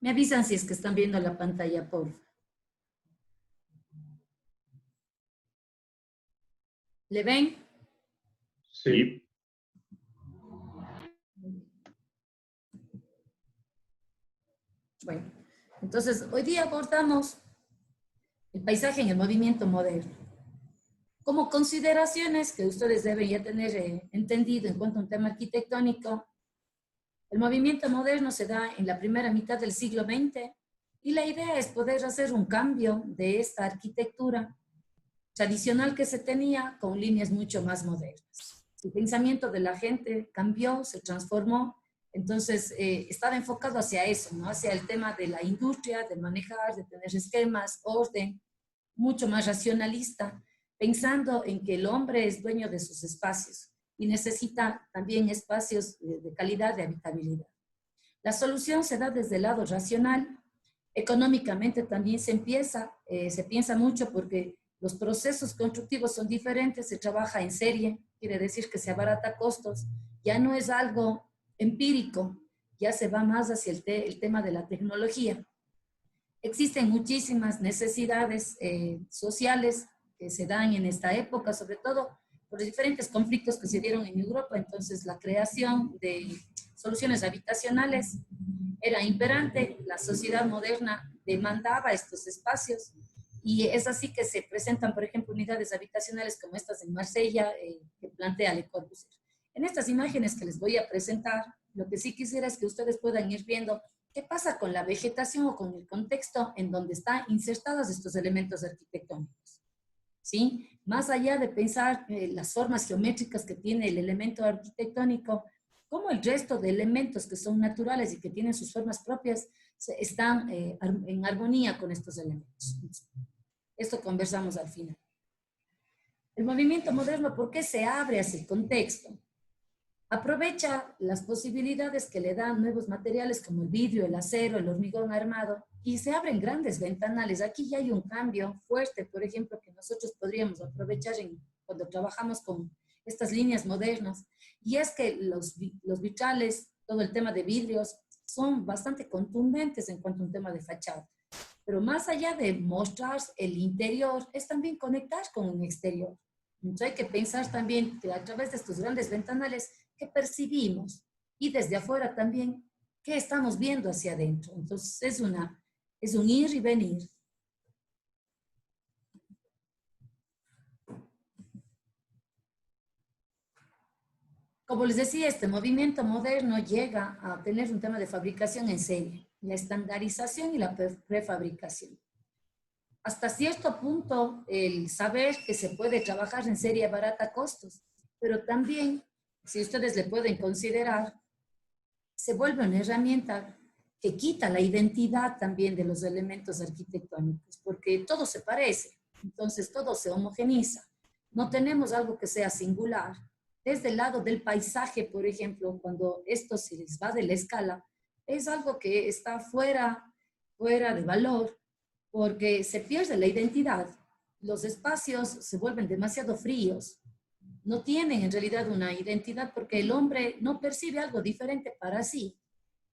Me avisan si es que están viendo la pantalla, por favor. ¿Le ven? Sí. Bueno, entonces hoy día abordamos el paisaje en el movimiento moderno. Como consideraciones que ustedes deben ya tener entendido en cuanto a un tema arquitectónico, el movimiento moderno se da en la primera mitad del siglo XX y la idea es poder hacer un cambio de esta arquitectura tradicional que se tenía con líneas mucho más modernas. El pensamiento de la gente cambió, se transformó, entonces estaba enfocado hacia eso, ¿no? Hacia el tema de la industria, de manejar, de tener esquemas, orden, mucho más racionalista, pensando en que el hombre es dueño de sus espacios y necesita también espacios de calidad de habitabilidad. La solución se da desde el lado racional. Económicamente también se piensa mucho porque los procesos constructivos son diferentes, se trabaja en serie, quiere decir que se abarata costos, ya no es algo empírico, ya se va más hacia el tema de la tecnología. Existen muchísimas necesidades sociales que se dan en esta época, sobre todo por los diferentes conflictos que se dieron en Europa, entonces la creación de soluciones habitacionales era imperante, la sociedad moderna demandaba estos espacios y es así que se presentan, por ejemplo, unidades habitacionales como estas en Marsella, que plantea Le Corbusier. En estas imágenes que les voy a presentar, lo que sí quisiera es que ustedes puedan ir viendo qué pasa con la vegetación o con el contexto en donde están insertados estos elementos arquitectónicos. ¿Sí? Más allá de pensar las formas geométricas que tiene el elemento arquitectónico, cómo el resto de elementos que son naturales y que tienen sus formas propias están en armonía con estos elementos. Esto conversamos al final. El movimiento moderno, ¿por qué se abre hacia el contexto? Aprovecha las posibilidades que le dan nuevos materiales como el vidrio, el acero, el hormigón armado y se abren grandes ventanales. Aquí ya hay un cambio fuerte, por ejemplo, que nosotros podríamos aprovechar cuando trabajamos con estas líneas modernas. Y es que los vitrales, todo el tema de vidrios, son bastante contundentes en cuanto a un tema de fachada. Pero más allá de mostrar el interior, es también conectar con un exterior. Entonces hay que pensar también que a través de estos grandes ventanales, ¿qué percibimos? Y desde afuera también, ¿qué estamos viendo hacia adentro? Entonces es un ir y venir. Como les decía, este movimiento moderno llega a tener un tema de fabricación en serie, la estandarización y la prefabricación. Hasta cierto punto, el saber que se puede trabajar en serie abarata costos, pero también, si ustedes le pueden considerar, se vuelve una herramienta que quita la identidad también de los elementos arquitectónicos, porque todo se parece, entonces todo se homogeniza. No tenemos algo que sea singular. Desde el lado del paisaje, por ejemplo, cuando esto se les va de la escala, es algo que está fuera de valor, porque se pierde la identidad. Los espacios se vuelven demasiado fríos, no tienen en realidad una identidad porque el hombre no percibe algo diferente para sí.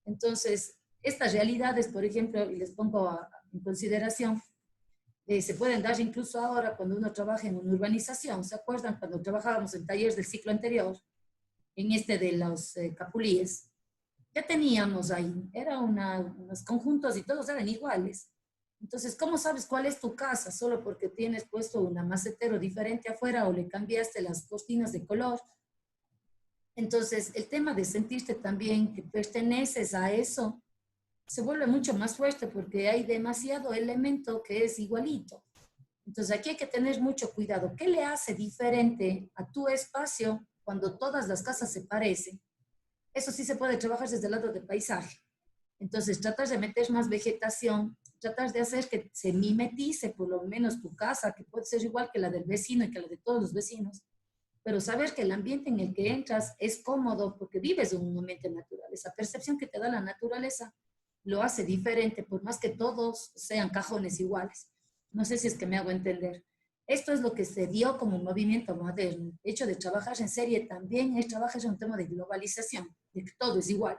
Entonces, estas realidades, por ejemplo, y les pongo en consideración, se pueden dar incluso ahora cuando uno trabaja en una urbanización. ¿Se acuerdan cuando trabajábamos en talleres del ciclo anterior, en este de los capulíes? Ya teníamos ahí, eran unos conjuntos y todos eran iguales. Entonces, ¿cómo sabes cuál es tu casa? Solo porque tienes puesto un macetero diferente afuera o le cambiaste las cortinas de color. Entonces, el tema de sentirte también que perteneces a eso se vuelve mucho más fuerte porque hay demasiado elemento que es igualito. Entonces, aquí hay que tener mucho cuidado. ¿Qué le hace diferente a tu espacio cuando todas las casas se parecen? Eso sí se puede trabajar desde el lado del paisaje. Entonces, tratar de meter más vegetación, tratar de hacer que se mimetice por lo menos tu casa, que puede ser igual que la del vecino y que la de todos los vecinos, pero saber que el ambiente en el que entras es cómodo porque vives en un ambiente natural. Esa percepción que te da la naturaleza lo hace diferente, por más que todos sean cajones iguales. No sé si es que me hago entender. Esto es lo que se dio como un movimiento moderno. El hecho de trabajar en serie también es trabajar en un tema de globalización, de que todo es igual.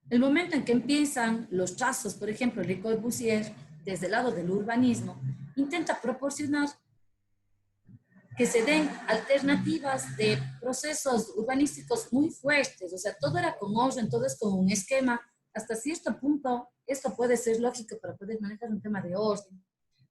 El momento en que empiezan los trazos, por ejemplo, Le Corbusier, desde el lado del urbanismo, intenta proporcionar que se den alternativas de procesos urbanísticos muy fuertes, o sea, todo era con orden, todo es con un esquema. Hasta cierto punto, esto puede ser lógico para poder manejar un tema de orden,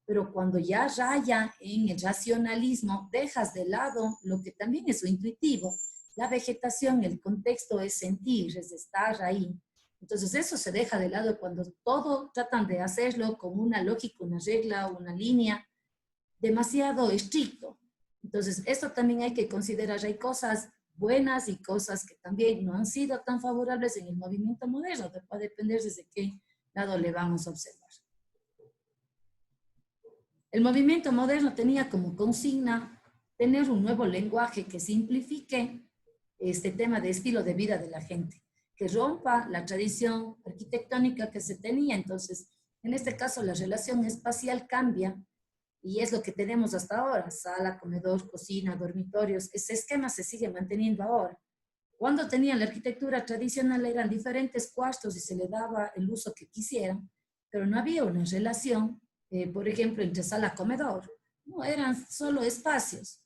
pero cuando ya raya en el racionalismo, dejas de lado lo que también es lo intuitivo. La vegetación, el contexto es sentir, es estar ahí. Entonces eso se deja de lado cuando todo tratan de hacerlo con una lógica, una regla, una línea demasiado estricto. Entonces esto también hay que considerar. Hay cosas buenas y cosas que también no han sido tan favorables en el movimiento moderno. Va a depender desde qué lado le vamos a observar. El movimiento moderno tenía como consigna tener un nuevo lenguaje que simplifique este tema de estilo de vida de la gente, que rompa la tradición arquitectónica que se tenía. Entonces, en este caso, la relación espacial cambia y es lo que tenemos hasta ahora: sala, comedor, cocina, dormitorios. Ese esquema se sigue manteniendo ahora. Cuando tenían la arquitectura tradicional eran diferentes cuartos y se le daba el uso que quisieran, pero no había una relación, por ejemplo, entre sala y comedor. No, eran solo espacios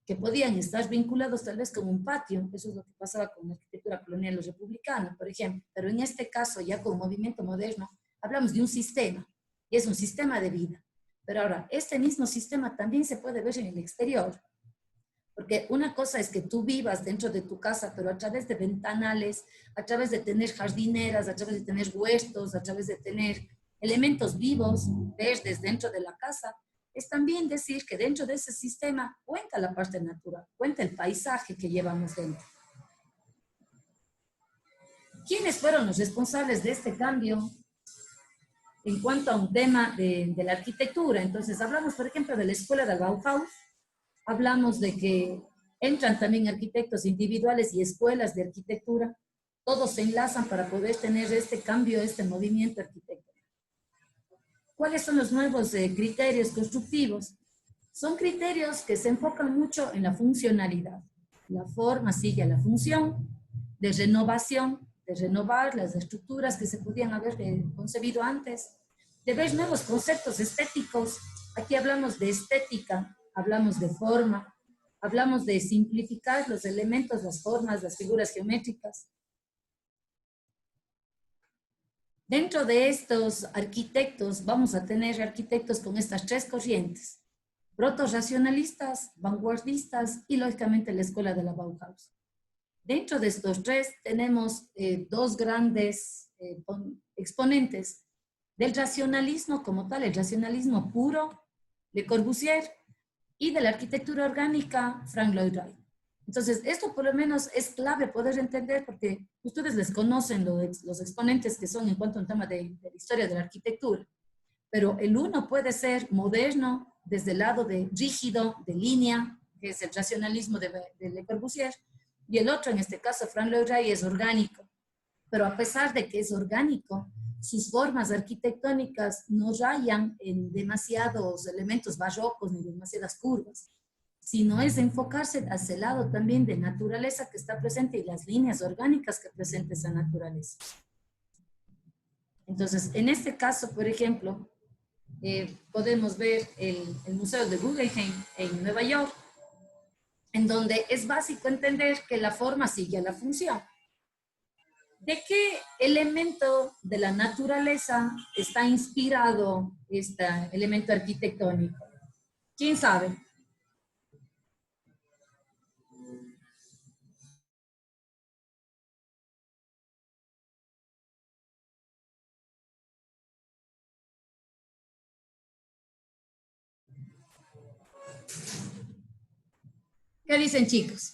que podían estar vinculados tal vez con un patio. Eso es lo que pasaba con la arquitectura colonial o republicana, por ejemplo. Pero en este caso, ya con movimiento moderno, hablamos de un sistema, y es un sistema de vida. Pero ahora, este mismo sistema también se puede ver en el exterior. Porque una cosa es que tú vivas dentro de tu casa, pero a través de ventanales, a través de tener jardineras, a través de tener huertos, a través de tener elementos vivos, verdes dentro de la casa, es también decir que dentro de ese sistema cuenta la parte natural, cuenta el paisaje que llevamos dentro. ¿Quiénes fueron los responsables de este cambio en cuanto a un tema de la arquitectura? Entonces, hablamos, por ejemplo, de la escuela del Bauhaus. Hablamos de que entran también arquitectos individuales y escuelas de arquitectura. Todos se enlazan para poder tener este cambio, este movimiento arquitectónico. ¿Cuáles son los nuevos criterios constructivos? Son criterios que se enfocan mucho en la funcionalidad. La forma sigue a la función, de renovación, de renovar las estructuras que se podían haber concebido antes, de ver nuevos conceptos estéticos. Aquí hablamos de estética, hablamos de forma, hablamos de simplificar los elementos, las formas, las figuras geométricas. Dentro de estos arquitectos vamos a tener arquitectos con estas tres corrientes: proto-racionalistas, vanguardistas y lógicamente la escuela de la Bauhaus. Dentro de estos tres tenemos dos grandes exponentes del racionalismo como tal, el racionalismo puro, Le Corbusier, y de la arquitectura orgánica, Frank Lloyd Wright. Entonces, esto por lo menos es clave poder entender, porque ustedes les conocen los exponentes que son en cuanto a un tema de la historia de la arquitectura, pero el uno puede ser moderno desde el lado de rígido, de línea, que es el racionalismo de Le Corbusier, y el otro, en este caso, Frank Lloyd Wright, es orgánico. Pero a pesar de que es orgánico, sus formas arquitectónicas no rayan en demasiados elementos barrocos ni demasiadas curvas, sino es enfocarse hacia el lado también de naturaleza que está presente y las líneas orgánicas que presenta esa naturaleza. Entonces, en este caso, por ejemplo, podemos ver el Museo de Guggenheim en Nueva York, en donde es básico entender que la forma sigue a la función. ¿De qué elemento de la naturaleza está inspirado este elemento arquitectónico? ¿Quién sabe? ¿Qué dicen, chicos?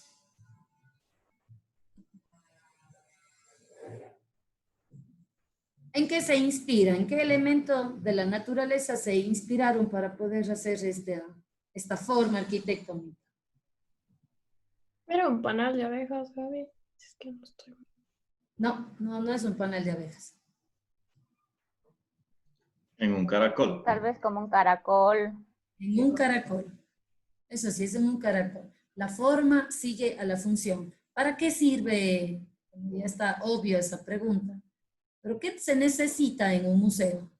¿En qué se inspira? ¿En qué elemento de la naturaleza se inspiraron para poder hacer esta forma arquitectónica? Era un panal de abejas, Gaby. Es que no estoy... No es un panel de abejas. En un caracol. Tal vez como un caracol. En un caracol. Eso sí, es en un caracol. La forma sigue a la función. ¿Para qué sirve? Ya está obvio esa pregunta. Pero ¿qué se necesita en un museo?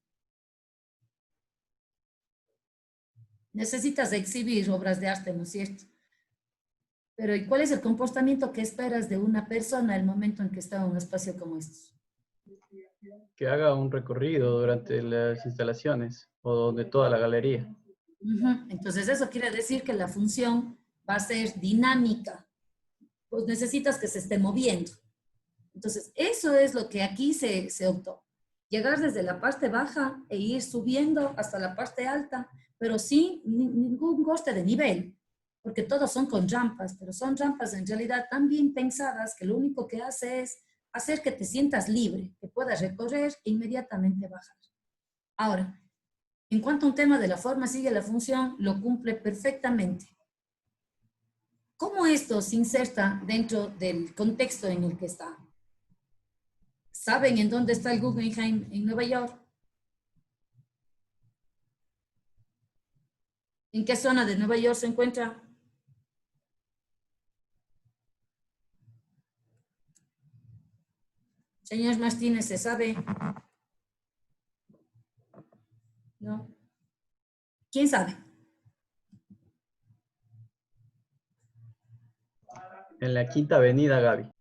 Necesitas exhibir obras de arte, ¿no es cierto? Pero ¿y cuál es el comportamiento que esperas de una persona el momento en que está en un espacio como este? Que haga un recorrido durante las instalaciones o de toda la galería. Entonces eso quiere decir que la función va a ser dinámica. Pues necesitas que se esté moviendo. Entonces eso es lo que aquí se optó. Llegar desde la parte baja e ir subiendo hasta la parte alta, pero sin ningún coste de nivel, porque todos son con rampas, pero son rampas en realidad tan bien pensadas que lo único que hace es hacer que te sientas libre, que puedas recorrer e inmediatamente bajar. Ahora, en cuanto a un tema de la forma sigue la función, lo cumple perfectamente. ¿Cómo esto se inserta dentro del contexto en el que está? ¿Saben en dónde está el Guggenheim en Nueva York? ¿En qué zona de Nueva York se encuentra? Señor Martínez, ¿se sabe? ¿No? ¿Quién sabe? En la Quinta Avenida, Gaby.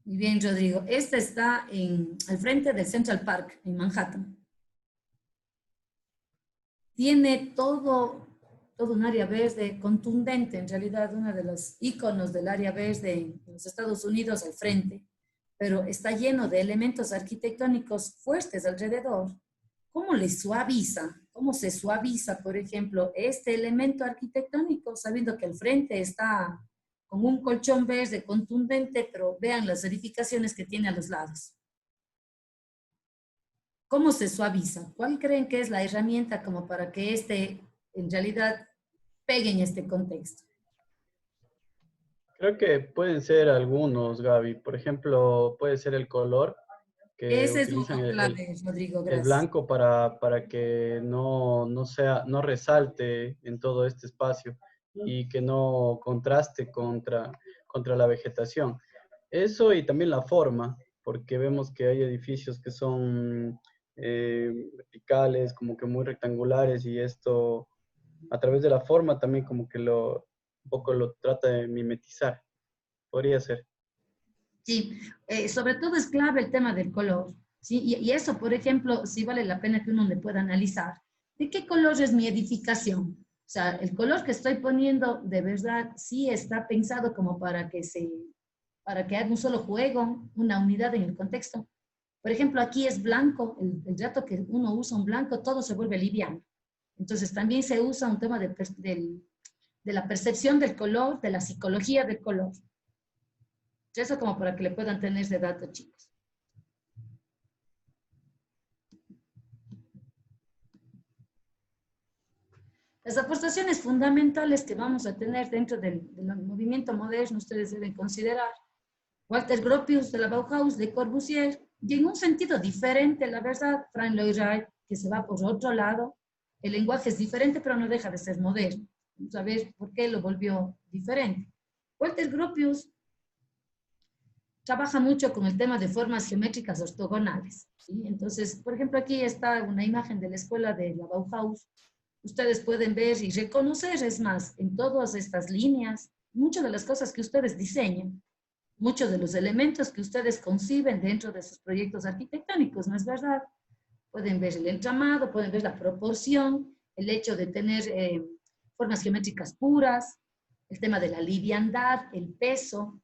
Muy bien, Rodrigo. Esta está al frente del Central Park, en Manhattan. Tiene todo un área verde contundente, en realidad uno de los íconos del área verde en los Estados Unidos al frente, pero está lleno de elementos arquitectónicos fuertes alrededor. ¿Cómo le suaviza? ¿Cómo se suaviza, por ejemplo, este elemento arquitectónico, sabiendo que al frente está con un colchón verde contundente, pero vean las edificaciones que tiene a los lados? ¿Cómo se suaviza? ¿Cuál creen que es la herramienta como para que en realidad, pegue en este contexto? Creo que pueden ser algunos, Gaby. Por ejemplo, puede ser el color, que Ese es utilizan uno clave, Rodrigo, el gracias. blanco para que no resalte en todo este espacio y que no contraste contra la vegetación. Eso y también la forma, porque vemos que hay edificios que son verticales, como que muy rectangulares, y esto a través de la forma también como que un poco lo trata de mimetizar. Podría ser. Sí, sobre todo es clave el tema del color, ¿sí? Y eso, por ejemplo, sí vale la pena que uno le pueda analizar. ¿De qué color es mi edificación? O sea, el color que estoy poniendo, de verdad, sí está pensado como para que haga un solo juego, una unidad en el contexto. Por ejemplo, aquí es blanco, el rato que uno usa un blanco, todo se vuelve liviano. Entonces, también se usa un tema de la percepción del color, de la psicología del color. Eso como para que le puedan tener ese dato, chicos. Las aportaciones fundamentales que vamos a tener dentro del movimiento moderno, ustedes deben considerar Walter Gropius de la Bauhaus, Le Corbusier, y en un sentido diferente, la verdad, Frank Lloyd Wright, que se va por otro lado. El lenguaje es diferente, pero no deja de ser moderno. Vamos a ver por qué lo volvió diferente. Walter Gropius trabaja mucho con el tema de formas geométricas ortogonales, ¿sí? Entonces, por ejemplo, aquí está una imagen de la escuela de la Bauhaus. Ustedes pueden ver y reconocer, es más, en todas estas líneas, muchas de las cosas que ustedes diseñan, muchos de los elementos que ustedes conciben dentro de sus proyectos arquitectónicos, ¿no es verdad? Pueden ver el entramado, pueden ver la proporción, el hecho de tener formas geométricas puras, el tema de la liviandad, el peso.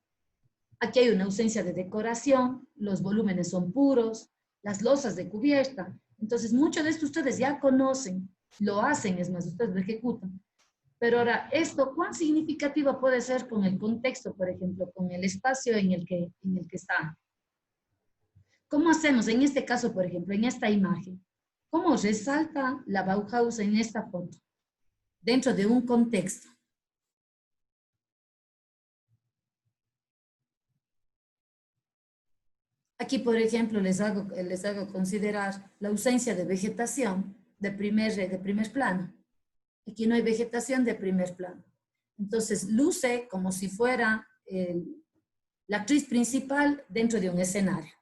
Aquí hay una ausencia de decoración, los volúmenes son puros, las losas de cubierta. Entonces, mucho de esto ustedes ya conocen, lo hacen, es más, ustedes lo ejecutan. Pero ahora, esto, ¿cuán significativo puede ser con el contexto, por ejemplo, con el espacio en el que está? ¿Cómo hacemos en este caso, por ejemplo, en esta imagen? ¿Cómo resalta la Bauhaus en esta foto? Dentro de un contexto. Aquí, por ejemplo, les hago considerar la ausencia de vegetación de primer plano. Aquí no hay vegetación de primer plano. Entonces, luce como si fuera la actriz principal dentro de un escenario.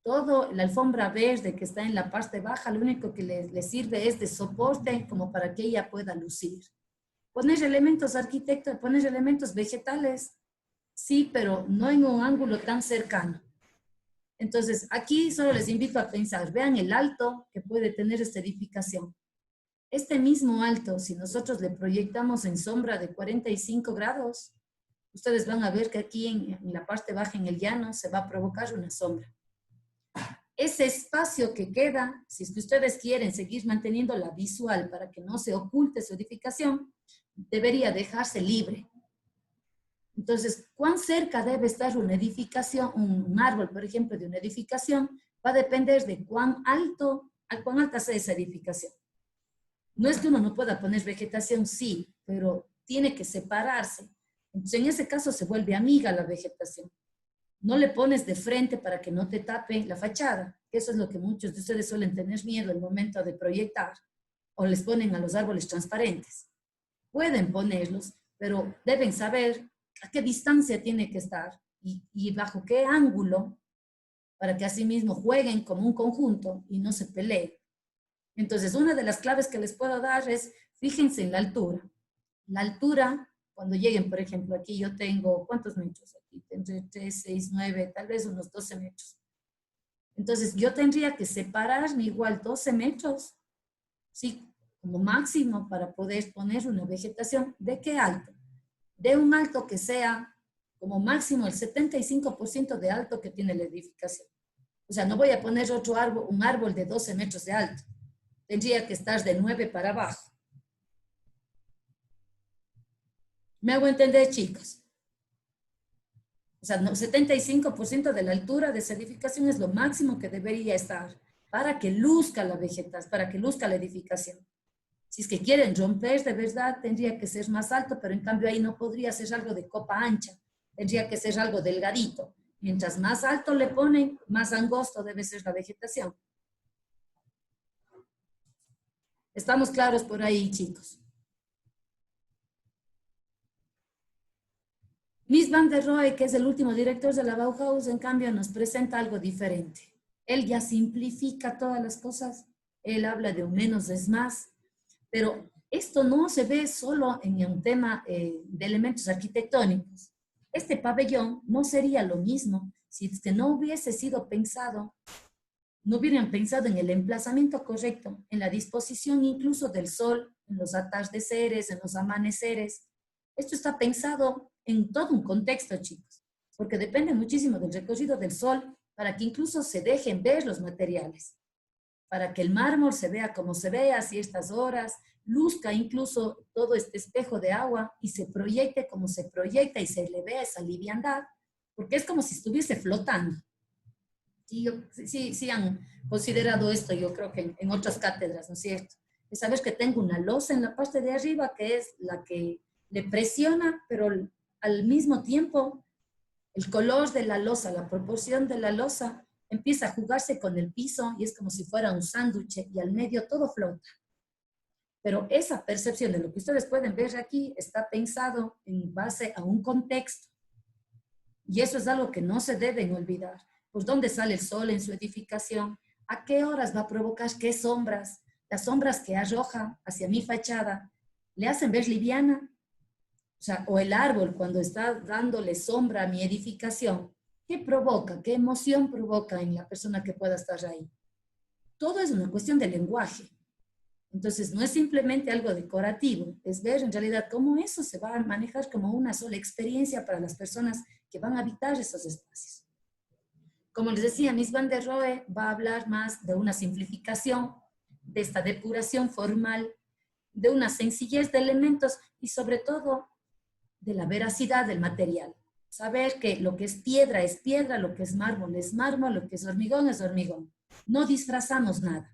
todo, la alfombra verde que está en la parte baja, lo único que le sirve es de soporte como para que ella pueda lucir. Poner elementos arquitectónicos, poner elementos vegetales, sí, pero no en un ángulo tan cercano. Entonces, aquí solo les invito a pensar, vean el alto que puede tener esta edificación. Este mismo alto, si nosotros le proyectamos en sombra de 45 grados, ustedes van a ver que aquí en la parte baja, en el llano, se va a provocar una sombra. Ese espacio que queda, si es que ustedes quieren seguir manteniendo la visual para que no se oculte su edificación, debería dejarse libre. Entonces, ¿cuán cerca debe estar una edificación, un árbol, por ejemplo, de una edificación? Va a depender de cuán alta sea esa edificación. No es que uno no pueda poner vegetación, sí, pero tiene que separarse. Entonces, en ese caso se vuelve amiga la vegetación. No le pones de frente para que no te tape la fachada, que eso es lo que muchos de ustedes suelen tener miedo al momento de proyectar, o les ponen a los árboles transparentes. Pueden ponerlos, pero deben saber a qué distancia tiene que estar y bajo qué ángulo, para que así mismo jueguen como un conjunto y no se peleen. Entonces, una de las claves que les puedo dar es, fíjense en la altura. La altura, cuando lleguen, por ejemplo, aquí yo tengo, ¿cuántos metros? Aquí entre 3, 6, 9, tal vez unos 12 metros. Entonces, yo tendría que separarme igual 12 metros, ¿sí? Como máximo para poder poner una vegetación. ¿De qué alto? De un alto que sea como máximo el 75% de alto que tiene la edificación. O sea, no voy a poner otro árbol, un árbol de 12 metros de alto. Tendría que estar de 9 para abajo. ¿Me hago entender, chicos? O sea, 75% de la altura de esa edificación es lo máximo que debería estar para que luzca la vegetación, para que luzca la edificación. Si es que quieren romper de verdad, tendría que ser más alto, pero en cambio ahí no podría ser algo de copa ancha, tendría que ser algo delgadito. Mientras más alto le ponen, más angosto debe ser la vegetación. ¿Estamos claros por ahí, chicos? Mies van der Rohe, que es el último director de la Bauhaus, en cambio nos presenta algo diferente. Él ya simplifica todas las cosas, él habla de un menos es más, pero esto no se ve solo en un tema de elementos arquitectónicos. Este pabellón no sería lo mismo si es que no hubiese sido pensado, no hubieran pensado en el emplazamiento correcto, en la disposición incluso del sol, en los atardeceres, en los amaneceres. Esto está pensado en todo un contexto, chicos, porque depende muchísimo del recorrido del sol para que incluso se dejen ver los materiales, para que el mármol se vea como se vea a ciertas horas, luzca incluso todo este espejo de agua y se proyecte como se proyecta y se le vea esa liviandad, porque es como si estuviese flotando. Sí han considerado esto, yo creo que en otras cátedras, ¿no es cierto? Es saber que tengo una losa en la parte de arriba que es la que le presiona, pero al mismo tiempo el color de la losa, la proporción de la losa empieza a jugarse con el piso y es como si fuera un sándwich y al medio todo flota. Pero esa percepción de lo que ustedes pueden ver aquí está pensado en base a un contexto. Y eso es algo que no se deben olvidar. Pues dónde sale el sol en su edificación, a qué horas va a provocar qué sombras, las sombras que arroja hacia mi fachada, le hacen ver liviana. O sea, o el árbol cuando está dándole sombra a mi edificación, ¿qué provoca? ¿Qué emoción provoca en la persona que pueda estar ahí? Todo es una cuestión de lenguaje. Entonces, no es simplemente algo decorativo, es ver en realidad cómo eso se va a manejar como una sola experiencia para las personas que van a habitar esos espacios. Como les decía, Mies van der Rohe va a hablar más de una simplificación, de esta depuración formal, de una sencillez de elementos y sobre todo de la veracidad del material. Saber que lo que es piedra, lo que es mármol, lo que es hormigón. No disfrazamos nada.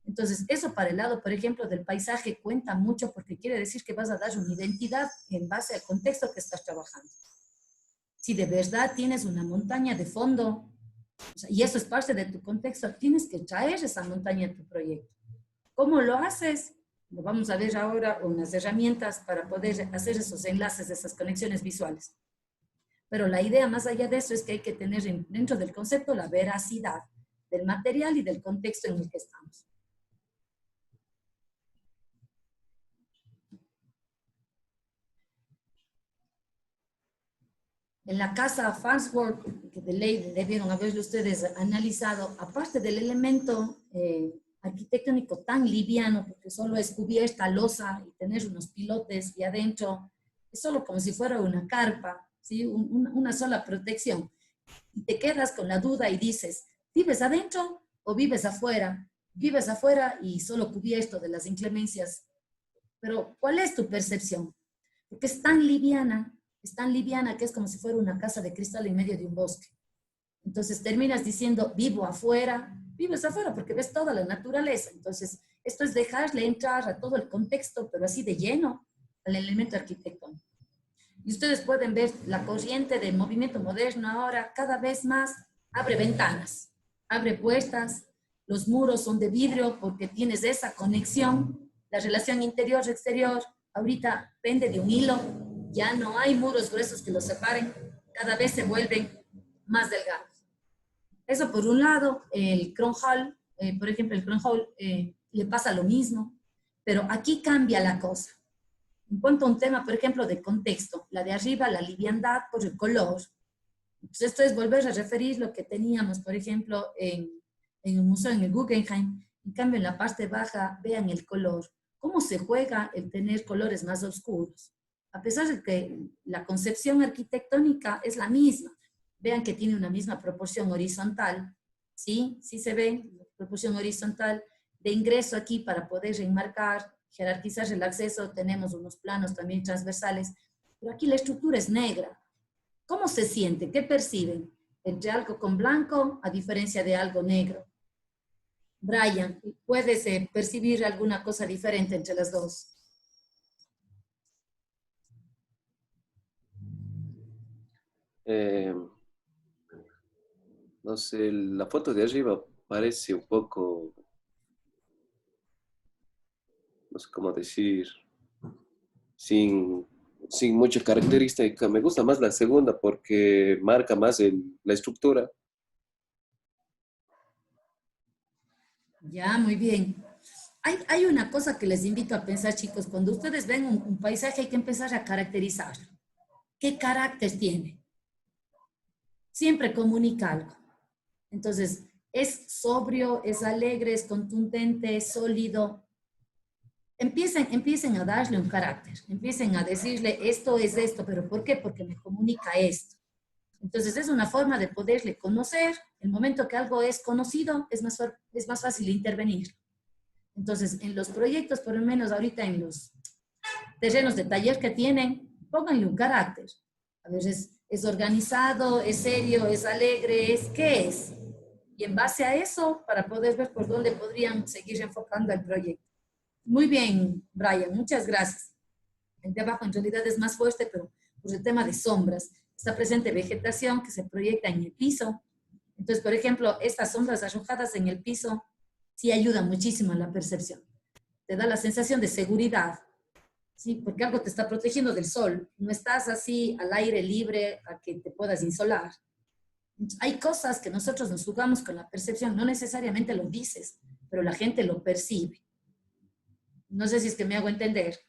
Entonces, eso para el lado, por ejemplo, del paisaje cuenta mucho porque quiere decir que vas a dar una identidad en base al contexto que estás trabajando. Si de verdad tienes una montaña de fondo, o sea, y eso es parte de tu contexto, tienes que traer esa montaña a tu proyecto. ¿Cómo lo haces? Lo vamos a ver ahora, unas herramientas para poder hacer esos enlaces, esas conexiones visuales. Pero la idea más allá de eso es que hay que tener dentro del concepto la veracidad. del material y del contexto en el que estamos. En la casa Farnsworth, que de ley debieron haberlo ustedes analizado, aparte del elemento arquitectónico tan liviano, porque solo es cubierta, losa y tener unos pilotes y adentro, es solo como si fuera una carpa, ¿sí? Una sola protección. Y te quedas con la duda y dices, ¿vives adentro o vives afuera? Vives afuera y solo cubierto de las inclemencias. Pero, ¿cuál es tu percepción? Porque es tan liviana que es como si fuera una casa de cristal en medio de un bosque. Entonces terminas diciendo, vivo afuera, vives afuera porque ves toda la naturaleza. Entonces, esto es dejarle entrar a todo el contexto, pero así de lleno, al elemento arquitectónico. Y ustedes pueden ver la corriente del movimiento moderno ahora cada vez más abre ventanas, abre puertas, los muros son de vidrio porque tienes esa conexión, la relación interior-exterior ahorita pende de un hilo, ya no hay muros gruesos que los separen, cada vez se vuelven más delgados. Eso por un lado, el Crown Hall, por ejemplo, el Crown Hall le pasa lo mismo, pero aquí cambia la cosa. En cuanto a un tema, por ejemplo, de contexto, la de arriba, la liviandad por el color. Entonces, esto es volver a referir lo que teníamos, por ejemplo, en el museo, en el Guggenheim. En cambio, en la parte baja, vean el color. ¿Cómo se juega el tener colores más oscuros? A pesar de que la concepción arquitectónica es la misma. Vean que tiene una misma proporción horizontal. ¿Sí? Sí se ve, proporción horizontal de ingreso aquí para poder enmarcar, jerarquizar el acceso, tenemos unos planos también transversales, pero aquí la estructura es negra. ¿Cómo se siente? ¿Qué perciben? Entre algo con blanco a diferencia de algo negro. Brian, ¿puedes percibir alguna cosa diferente entre las dos? No sé, la foto de arriba parece un poco, no sé cómo decir, sin mucha característica. Me gusta más la segunda porque marca más la estructura. Ya, muy bien. Hay una cosa que les invito a pensar, chicos. Cuando ustedes ven un paisaje hay que empezar a caracterizar. ¿Qué carácter tiene? Siempre comunica algo. Entonces, es sobrio, es alegre, es contundente, es sólido. Empiecen a darle un carácter. Empiecen a decirle, esto es esto, pero ¿por qué? Porque me comunica esto. Entonces, es una forma de poderle conocer. El momento que algo es conocido, es más fácil intervenir. Entonces, en los proyectos, por lo menos ahorita en los terrenos de taller que tienen, pónganle un carácter. A veces es organizado, es serio, es alegre, ¿qué es? Y en base a eso, para poder ver por dónde podrían seguir enfocando el proyecto. Muy bien, Brian, muchas gracias. El de abajo en realidad es más fuerte, pero por el tema de sombras. Está presente vegetación que se proyecta en el piso. Entonces, por ejemplo, estas sombras arrojadas en el piso sí ayudan muchísimo a la percepción. Te da la sensación de seguridad, ¿sí? Porque algo te está protegiendo del sol. No estás así al aire libre a que te puedas insolar. Hay cosas que nosotros nos jugamos con la percepción, no necesariamente lo dices, pero la gente lo percibe. No sé si es que me hago entender.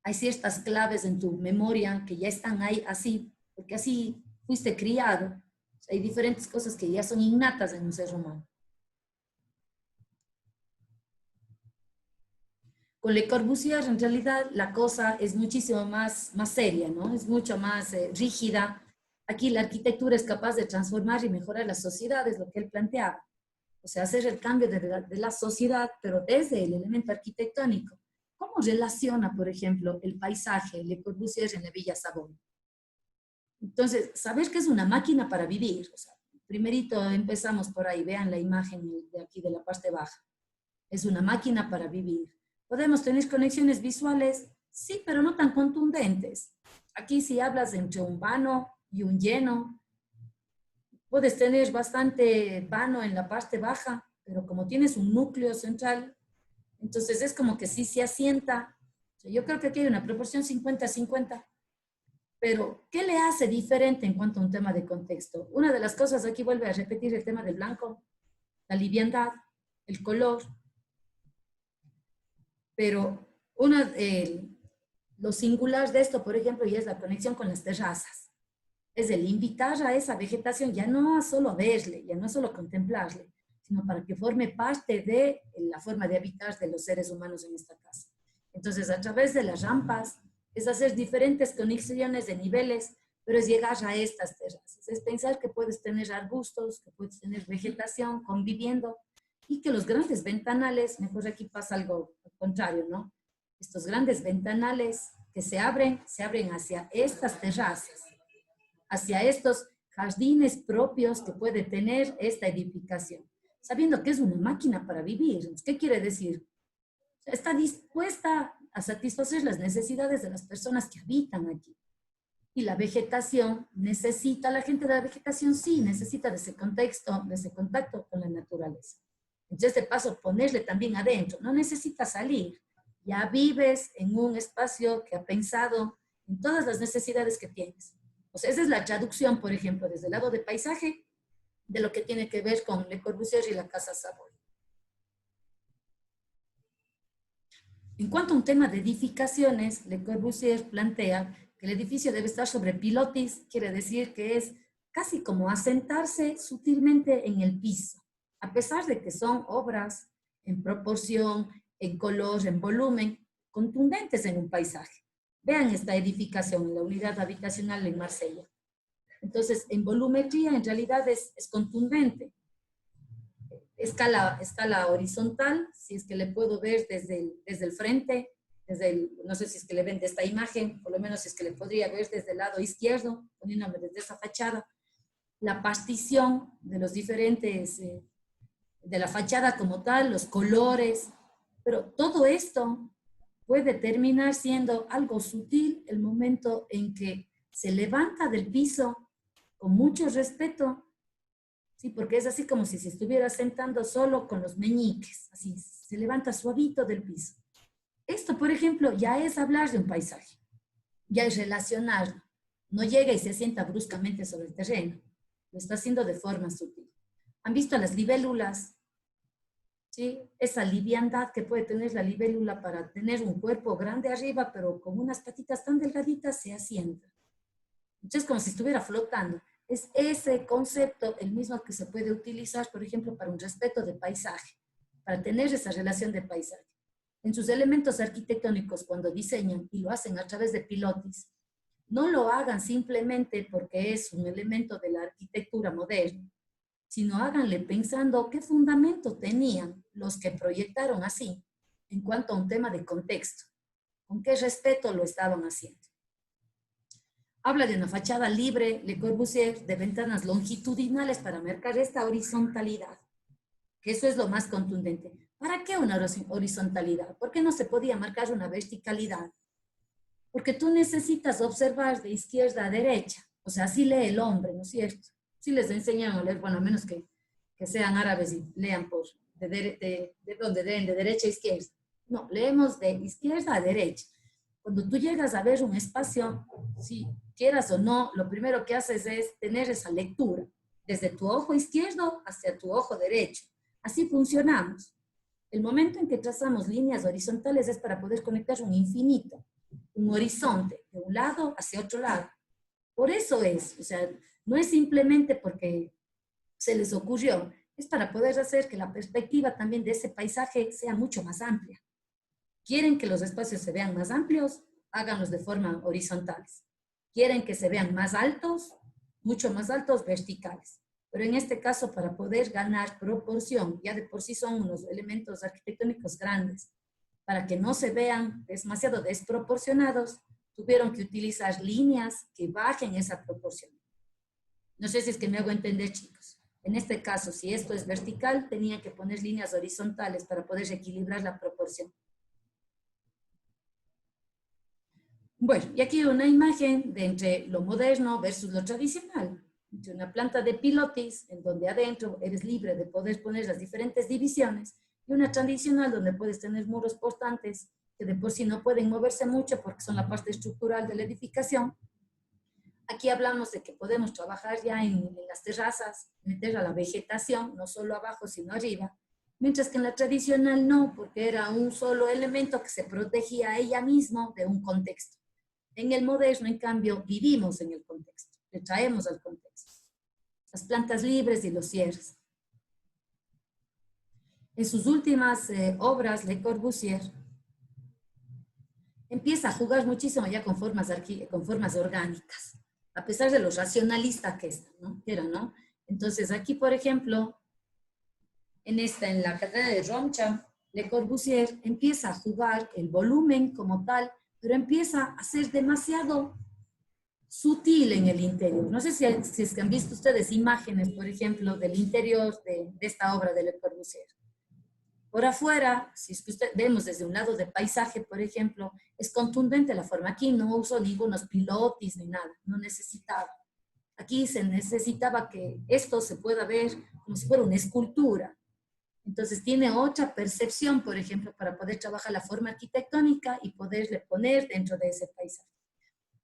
Hay ciertas claves en tu memoria que ya están ahí así, porque así fuiste criado. Hay diferentes cosas que ya son innatas en un ser humano. Con Le Corbusier, en realidad, la cosa es muchísimo más seria, ¿no? Es mucho más rígida. Aquí la arquitectura es capaz de transformar y mejorar la sociedad, es lo que él planteaba. O sea, hacer el cambio de la sociedad, pero desde el elemento arquitectónico. ¿Cómo relaciona, por ejemplo, el paisaje Le Corbusier en la Villa Savoy? Entonces, saber que es una máquina para vivir. O sea, primerito empezamos por ahí, vean la imagen de aquí de la parte baja. Es una máquina para vivir. ¿Podemos tener conexiones visuales? Sí, pero no tan contundentes. Aquí si hablas entre un vano y un lleno, puedes tener bastante vano en la parte baja, pero como tienes un núcleo central, entonces es como que sí se asienta. O sea, yo creo que aquí hay una proporción 50-50. Pero, ¿qué le hace diferente en cuanto a un tema de contexto? Una de las cosas, aquí vuelve a repetir el tema del blanco, la liviandad, el color, pero lo singular de esto, por ejemplo, ya es la conexión con las terrazas. Es el invitar a esa vegetación ya no a solo verle, ya no solo contemplarle, sino para que forme parte de la forma de habitar de los seres humanos en esta casa. Entonces, a través de las rampas, es hacer diferentes conexiones de niveles, pero es llegar a estas terrazas. Es pensar que puedes tener arbustos, que puedes tener vegetación conviviendo, y que los grandes ventanales, mejor aquí pasa algo al contrario, ¿no? Estos grandes ventanales que se abren hacia estas terrazas, hacia estos jardines propios que puede tener esta edificación, sabiendo que es una máquina para vivir. ¿Qué quiere decir? Está dispuesta a satisfacer las necesidades de las personas que habitan aquí. Y la vegetación necesita, la gente de la vegetación sí necesita de ese contexto, de ese contacto con la naturaleza. Entonces, de paso, ponerle también adentro, no necesita salir. Ya vives en un espacio que ha pensado en todas las necesidades que tienes. O sea, esa es la traducción, por ejemplo, desde el lado de paisaje, de lo que tiene que ver con Le Corbusier y la Casa Savoy. En cuanto a un tema de edificaciones, Le Corbusier plantea que el edificio debe estar sobre pilotis, quiere decir que es casi como asentarse sutilmente en el piso, a pesar de que son obras en proporción, en color, en volumen, contundentes en un paisaje. Vean esta edificación en la unidad habitacional en Marsella. Entonces, en volumetría en realidad es contundente. Escala horizontal, si es que le puedo ver desde el frente, no sé si es que le ven de esta imagen, por lo menos si es que le podría ver desde el lado izquierdo, poniéndome desde esa fachada, la partición de los diferentes, de la fachada como tal, los colores, pero todo esto puede terminar siendo algo sutil el momento en que se levanta del piso con mucho respeto, ¿sí? Porque es así como si se estuviera sentando solo con los meñiques, así se levanta suavito del piso. Esto, por ejemplo, ya es hablar de un paisaje, ya es relacionarlo. No llega y se sienta bruscamente sobre el terreno, lo está haciendo de forma sutil. ¿Han visto las libélulas? ¿Sí? Esa liviandad que puede tener la libélula para tener un cuerpo grande arriba, pero con unas patitas tan delgaditas se asienta. Entonces, como si estuviera flotando. Es ese concepto el mismo que se puede utilizar, por ejemplo, para un respeto de paisaje, para tener esa relación de paisaje. En sus elementos arquitectónicos, cuando diseñan y lo hacen a través de pilotis, no lo hagan simplemente porque es un elemento de la arquitectura moderna, sino háganle pensando qué fundamento tenían los que proyectaron así en cuanto a un tema de contexto, con qué respeto lo estaban haciendo. Habla de una fachada libre, Le Corbusier, de ventanas longitudinales para marcar esta horizontalidad, que eso es lo más contundente. ¿Para qué una horizontalidad? ¿Por qué no se podía marcar una verticalidad? Porque tú necesitas observar de izquierda a derecha, o sea, así lee el hombre, ¿no es cierto? Sí les enseñan a leer, bueno, a menos que sean árabes y lean de donde leen, de derecha a izquierda. No, leemos de izquierda a derecha. Cuando tú llegas a ver un espacio, si quieras o no, lo primero que haces es tener esa lectura, desde tu ojo izquierdo hacia tu ojo derecho. Así funcionamos. El momento en que trazamos líneas horizontales es para poder conectar un infinito, un horizonte, de un lado hacia otro lado. Por eso es, o sea, no es simplemente porque se les ocurrió, es para poder hacer que la perspectiva también de ese paisaje sea mucho más amplia. ¿Quieren que los espacios se vean más amplios? Háganlos de forma horizontales. ¿Quieren que se vean más altos? Mucho más altos, verticales. Pero en este caso, para poder ganar proporción, ya de por sí son unos elementos arquitectónicos grandes, para que no se vean demasiado desproporcionados, tuvieron que utilizar líneas que bajen esa proporción. No sé si es que me hago entender, chicos. En este caso, si esto es vertical, tenían que poner líneas horizontales para poder equilibrar la proporción. Bueno, y aquí una imagen de entre lo moderno versus lo tradicional. Entre una planta de pilotis, en donde adentro eres libre de poder poner las diferentes divisiones, y una tradicional donde puedes tener muros portantes que de por sí no pueden moverse mucho porque son la parte estructural de la edificación, Aquí hablamos de que podemos trabajar ya en las terrazas, meter a la vegetación, no solo abajo, sino arriba, mientras que en la tradicional no, porque era un solo elemento que se protegía a ella misma de un contexto. En el moderno, en cambio, vivimos en el contexto, le traemos al contexto. Las plantas libres y los cierres. En sus últimas obras, Le Corbusier empieza a jugar muchísimo ya con formas orgánicas, a pesar de lo racionalista que era, ¿no? Entonces aquí, por ejemplo, en la carrera de Romcha, Le Corbusier empieza a jugar el volumen como tal, pero empieza a ser demasiado sutil en el interior. No sé si es que han visto ustedes imágenes, por ejemplo, del interior de esta obra de Le Corbusier. Por afuera, si es que vemos desde un lado de paisaje, por ejemplo, es contundente la forma. Aquí no uso ningunos pilotis ni nada, no necesitaba. Aquí se necesitaba que esto se pueda ver como si fuera una escultura. Entonces tiene otra percepción, por ejemplo, para poder trabajar la forma arquitectónica y poderle poner dentro de ese paisaje.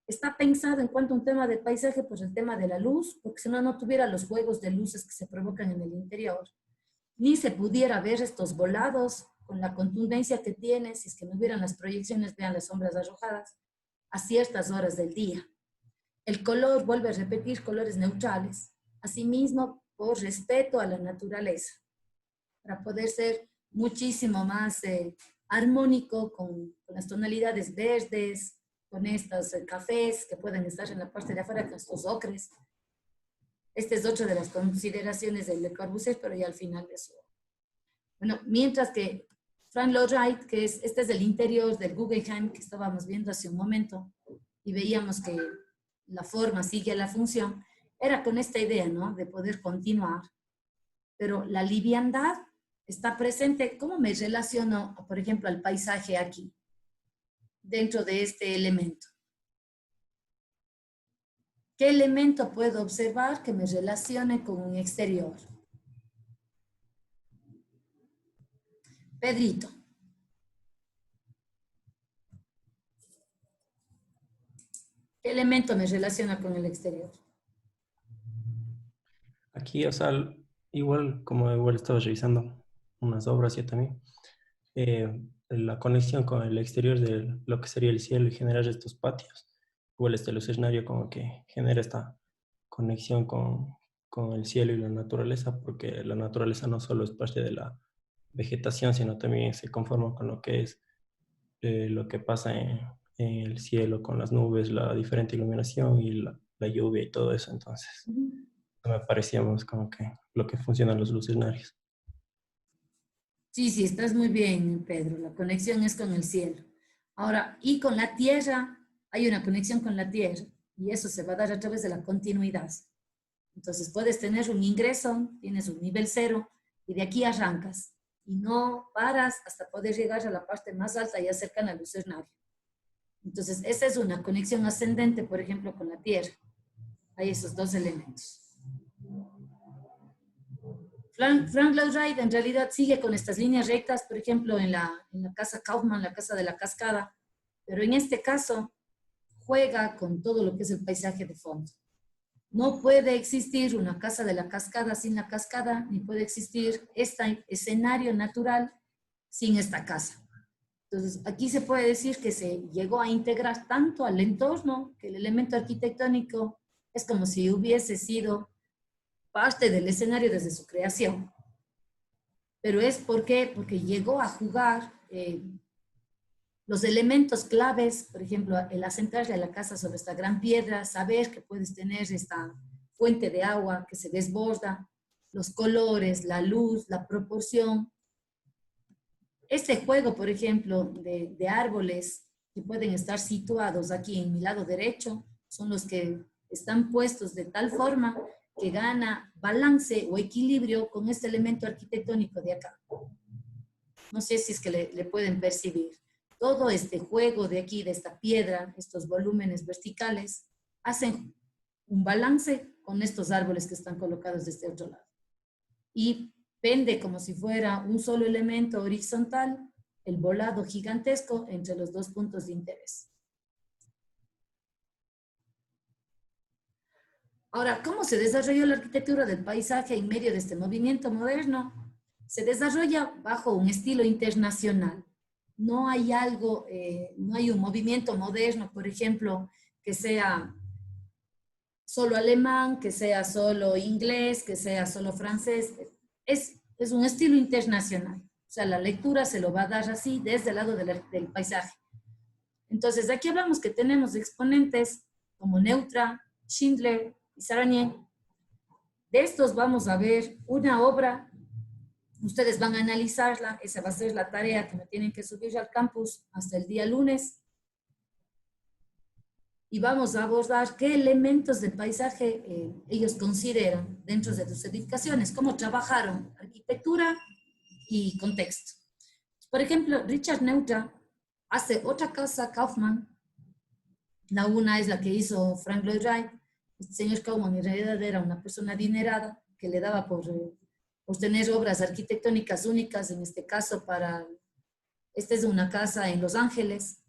Está pensado en cuanto a un tema de paisaje, pues el tema de la luz, porque si no, no tuviera los juegos de luces que se provocan en el interior. Ni se pudiera ver estos volados con la contundencia que tiene, si es que no hubieran las proyecciones, vean las sombras arrojadas, a ciertas horas del día. El color, vuelve a repetir, colores neutrales. Asimismo, por respeto a la naturaleza, para poder ser muchísimo más armónico con las tonalidades verdes, con estos cafés que pueden estar en la parte de afuera, con estos ocres. Esta es otra de las consideraciones de Le Corbusier, pero ya al final de eso. Bueno, mientras que Frank Lloyd Wright, este es el interior del Guggenheim que estábamos viendo hace un momento, y veíamos que la forma sigue la función, era con esta idea, ¿no? De poder continuar. Pero la liviandad está presente. ¿Cómo me relaciono, por ejemplo, al paisaje aquí, dentro de este elemento? ¿Qué elemento puedo observar que me relacione con un exterior? Pedrito. ¿Qué elemento me relaciona con el exterior? Aquí, o sea, igual estaba revisando unas obras yo también, la conexión con el exterior de lo que sería el cielo y generar estos patios. Igual los escenarios como que genera esta conexión con el cielo y la naturaleza, porque la naturaleza no solo es parte de la vegetación, sino también se conforma con lo que es lo que pasa en el cielo, con las nubes, la diferente iluminación y la lluvia y todo eso. Entonces, me parecía más como que lo que funcionan los lucernarios. Sí, estás muy bien, Pedro. La conexión es con el cielo. Ahora, y con la tierra, hay una conexión con la tierra, y eso se va a dar a través de la continuidad. Entonces, puedes tener un ingreso, tienes un nivel 0, y de aquí arrancas, y no paras hasta poder llegar a la parte más alta y cercana al lucernario. Entonces, esa es una conexión ascendente, por ejemplo, con la tierra. Hay esos dos elementos. Frank Lloyd Wright en realidad sigue con estas líneas rectas, por ejemplo, en la casa Kaufman, la casa de la cascada, pero en este caso juega con todo lo que es el paisaje de fondo. No puede existir una casa de la cascada sin la cascada, ni puede existir este escenario natural sin esta casa. Entonces, aquí se puede decir que se llegó a integrar tanto al entorno que el elemento arquitectónico es como si hubiese sido parte del escenario desde su creación. Pero es porque llegó a jugar los elementos claves, por ejemplo, el asentarse a la casa sobre esta gran piedra, saber que puedes tener esta fuente de agua que se desborda, los colores, la luz, la proporción. Este juego, por ejemplo, de árboles que pueden estar situados aquí en mi lado derecho, son los que están puestos de tal forma que gana balance o equilibrio con este elemento arquitectónico de acá. No sé si es que le pueden percibir. Todo este juego de aquí, de esta piedra, estos volúmenes verticales, hacen un balance con estos árboles que están colocados de este otro lado. Y pende como si fuera un solo elemento horizontal, el volado gigantesco entre los dos puntos de interés. Ahora, ¿cómo se desarrolló la arquitectura del paisaje en medio de este movimiento moderno? Se desarrolla bajo un estilo internacional. No hay algo, no hay un movimiento moderno, por ejemplo, que sea solo alemán, que sea solo inglés, que sea solo francés. Es un estilo internacional. O sea, la lectura se lo va a dar así desde el lado del paisaje. Entonces, aquí hablamos que tenemos exponentes como Neutra, Schindler y Saranier. De estos vamos a ver una obra. Ustedes van a analizarla. Esa va a ser la tarea que me tienen que subir al campus hasta el día lunes. Y vamos a abordar qué elementos del paisaje ellos consideran dentro de sus edificaciones, cómo trabajaron arquitectura y contexto. Por ejemplo, Richard Neutra hace otra casa, Kaufman. La una es la que hizo Frank Lloyd Wright. Este señor Kaufman en realidad era una persona adinerada que le daba por tener obras arquitectónicas únicas, en este caso esta es una casa en Los Ángeles.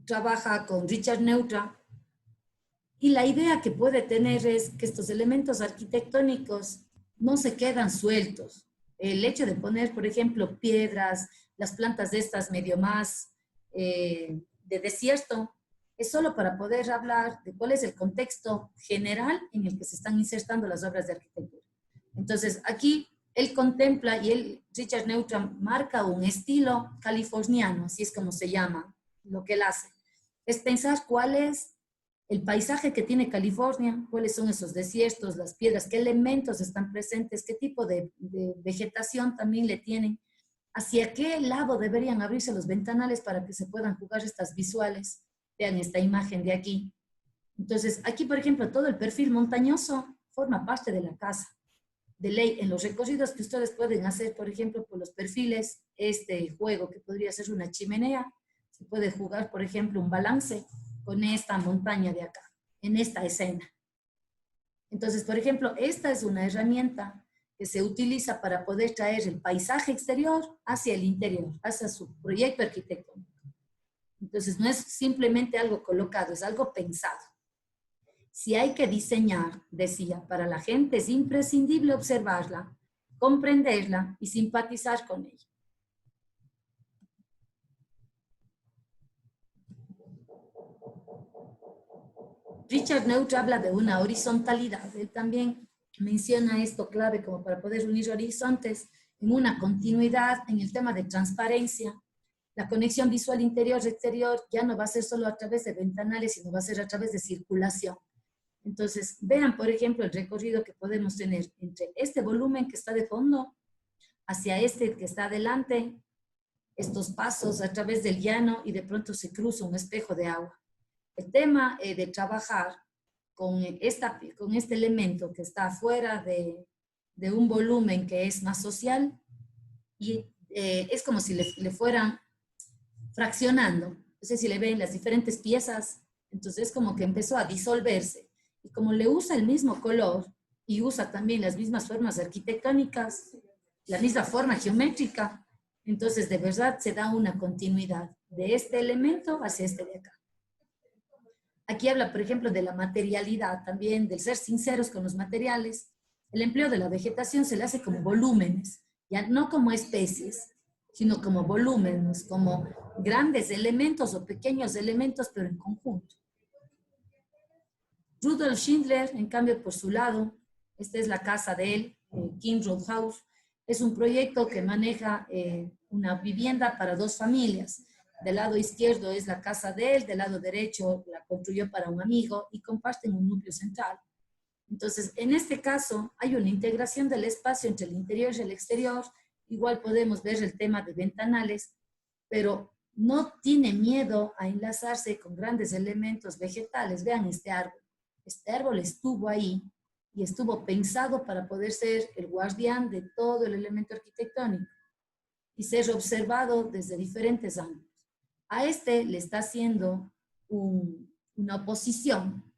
Trabaja con Richard Neutra y la idea que puede tener es que estos elementos arquitectónicos no se quedan sueltos. El hecho de poner, por ejemplo, piedras, las plantas de estas medio más de desierto, es solo para poder hablar de cuál es el contexto general en el que se están insertando las obras de arquitectura. Entonces, aquí él contempla y Richard Neutra marca un estilo californiano, así es como se llama lo que él hace. Es pensar cuál es el paisaje que tiene California, cuáles son esos desiertos, las piedras, qué elementos están presentes, qué tipo de vegetación también le tienen, hacia qué lado deberían abrirse los ventanales para que se puedan jugar estas visuales. Vean esta imagen de aquí. Entonces, aquí, por ejemplo, todo el perfil montañoso forma parte de la casa. De ley, en los recorridos que ustedes pueden hacer, por ejemplo, por los perfiles, este juego que podría ser una chimenea, se puede jugar, por ejemplo, un balance con esta montaña de acá, en esta escena. Entonces, por ejemplo, esta es una herramienta que se utiliza para poder traer el paisaje exterior hacia el interior, hacia su proyecto arquitectónico. Entonces, no es simplemente algo colocado, es algo pensado. Si hay que diseñar, decía, para la gente es imprescindible observarla, comprenderla y simpatizar con ella. Richard Neutra habla de una horizontalidad. Él también menciona esto clave como para poder unir horizontes en una continuidad en el tema de transparencia. La conexión visual interior-exterior ya no va a ser solo a través de ventanales, sino va a ser a través de circulación. Entonces, vean, por ejemplo, el recorrido que podemos tener entre este volumen que está de fondo hacia este que está adelante, estos pasos a través del llano y de pronto se cruza un espejo de agua. El tema de trabajar con este elemento que está fuera de un volumen que es más social y es como si le fueran fraccionando. No sé si le ven las diferentes piezas, entonces como que empezó a disolverse. Y como le usa el mismo color y usa también las mismas formas arquitectónicas, la misma forma geométrica, entonces de verdad se da una continuidad de este elemento hacia este de acá. Aquí habla, por ejemplo, de la materialidad también, del ser sinceros con los materiales. El empleo de la vegetación se le hace como volúmenes, ya no como especies, sino como volúmenes, como grandes elementos o pequeños elementos, pero en conjunto. Rudolf Schindler, en cambio, por su lado, esta es la casa de él, King Road House, es un proyecto que maneja una vivienda para dos familias. Del lado izquierdo es la casa de él, del lado derecho la construyó para un amigo y comparten un núcleo central. Entonces, en este caso, hay una integración del espacio entre el interior y el exterior. Igual podemos ver el tema de ventanales, pero no tiene miedo a enlazarse con grandes elementos vegetales. Vean este árbol. Este árbol estuvo ahí y estuvo pensado para poder ser el guardián de todo el elemento arquitectónico y ser observado desde diferentes ángulos. A este le está haciendo una oposición.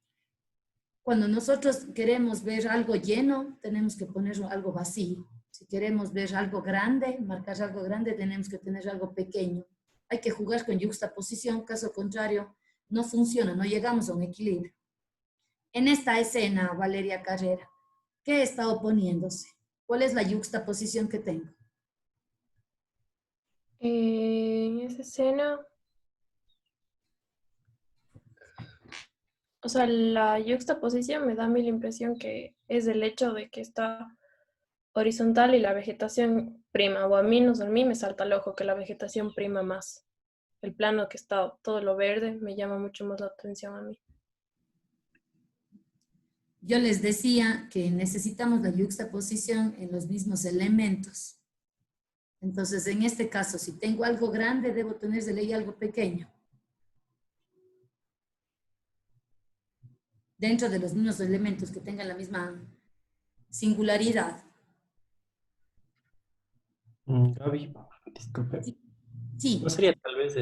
Cuando nosotros queremos ver algo lleno, tenemos que poner algo vacío. Si queremos ver algo grande, marcar algo grande, tenemos que tener algo pequeño. Hay que jugar con yuxtaposición, caso contrario, no funciona, no llegamos a un equilibrio. En esta escena, Valeria Carrera, ¿qué está oponiéndose? ¿Cuál es la yuxtaposición que tengo? En esa escena, o sea, la yuxtaposición me da a mí la impresión que es el hecho de que está horizontal y la vegetación prima, o a mí, no sé, a mí me salta al ojo que la vegetación prima más. El plano que está todo lo verde me llama mucho más la atención a mí. Yo les decía que necesitamos la yuxtaposición en los mismos elementos. Entonces, en este caso, si tengo algo grande, debo tener de ley algo pequeño. Dentro de los mismos elementos que tengan la misma singularidad. Gaby, disculpe. Sí, ¿No sería tal vez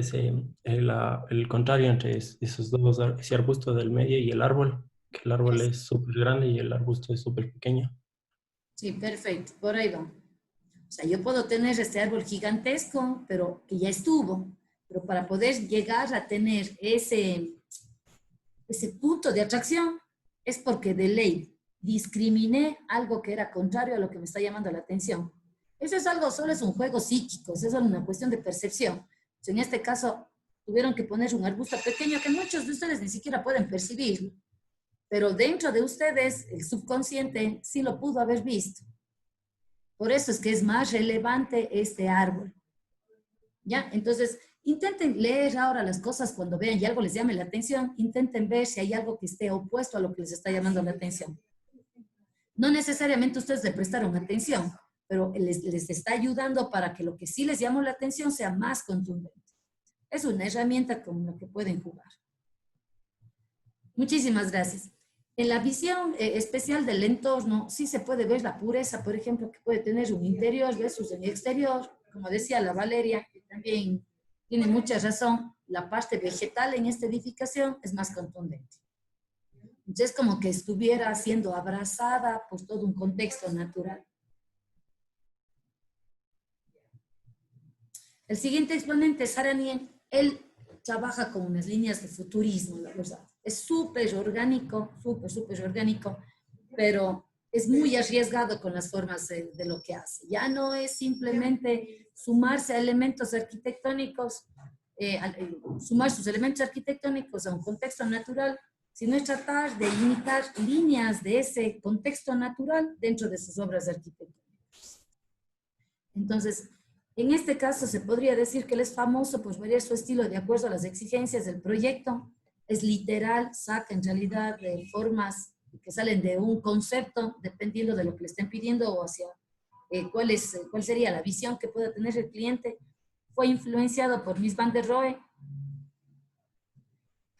el contrario entre esos dos, ese arbusto del medio y el árbol? Que el árbol es súper grande y el arbusto es súper pequeño. sí, perfecto, por ahí va. O sea, yo puedo tener este árbol gigantesco, pero que ya estuvo, pero para poder llegar a tener ese punto de atracción es porque de ley discriminé algo que era contrario a lo que me está llamando la atención. Eso es algo, solo es un juego psíquico, eso es solo una cuestión de percepción. En este caso, tuvieron que poner un arbusto pequeño que muchos de ustedes ni siquiera pueden percibir, pero dentro de ustedes, el subconsciente sí lo pudo haber visto. Por eso es que es más relevante este árbol. ¿Ya? Entonces, intenten leer ahora las cosas cuando vean y algo les llame la atención, intenten ver si hay algo que esté opuesto a lo que les está llamando la atención. No necesariamente ustedes le prestaron atención, pero les está ayudando para que lo que sí les llamó la atención sea más contundente. Es una herramienta con la que pueden jugar. Muchísimas gracias. En la visión especial del entorno, sí se puede ver la pureza, por ejemplo, que puede tener un interior versus un exterior. Como decía la Valeria, que también tiene mucha razón, la parte vegetal en esta edificación es más contundente. Entonces, como que estuviera siendo abrazada por todo un contexto natural. El siguiente exponente es Aranien. Él trabaja con unas líneas de futurismo, la verdad. Es súper orgánico, súper orgánico, pero es muy arriesgado con las formas de lo que hace. Ya no es simplemente sumarse a elementos arquitectónicos, sumar sus elementos arquitectónicos a un contexto natural, sino es tratar de imitar líneas de ese contexto natural dentro de sus obras arquitectónicas. Entonces, en este caso se podría decir que él es famoso por variar su estilo de acuerdo a las exigencias del proyecto. Es literal, saca en realidad de formas que salen de un concepto, dependiendo de lo que le estén pidiendo o hacia cuál sería la visión que pueda tener el cliente. Fue influenciado por Mies van der Rohe.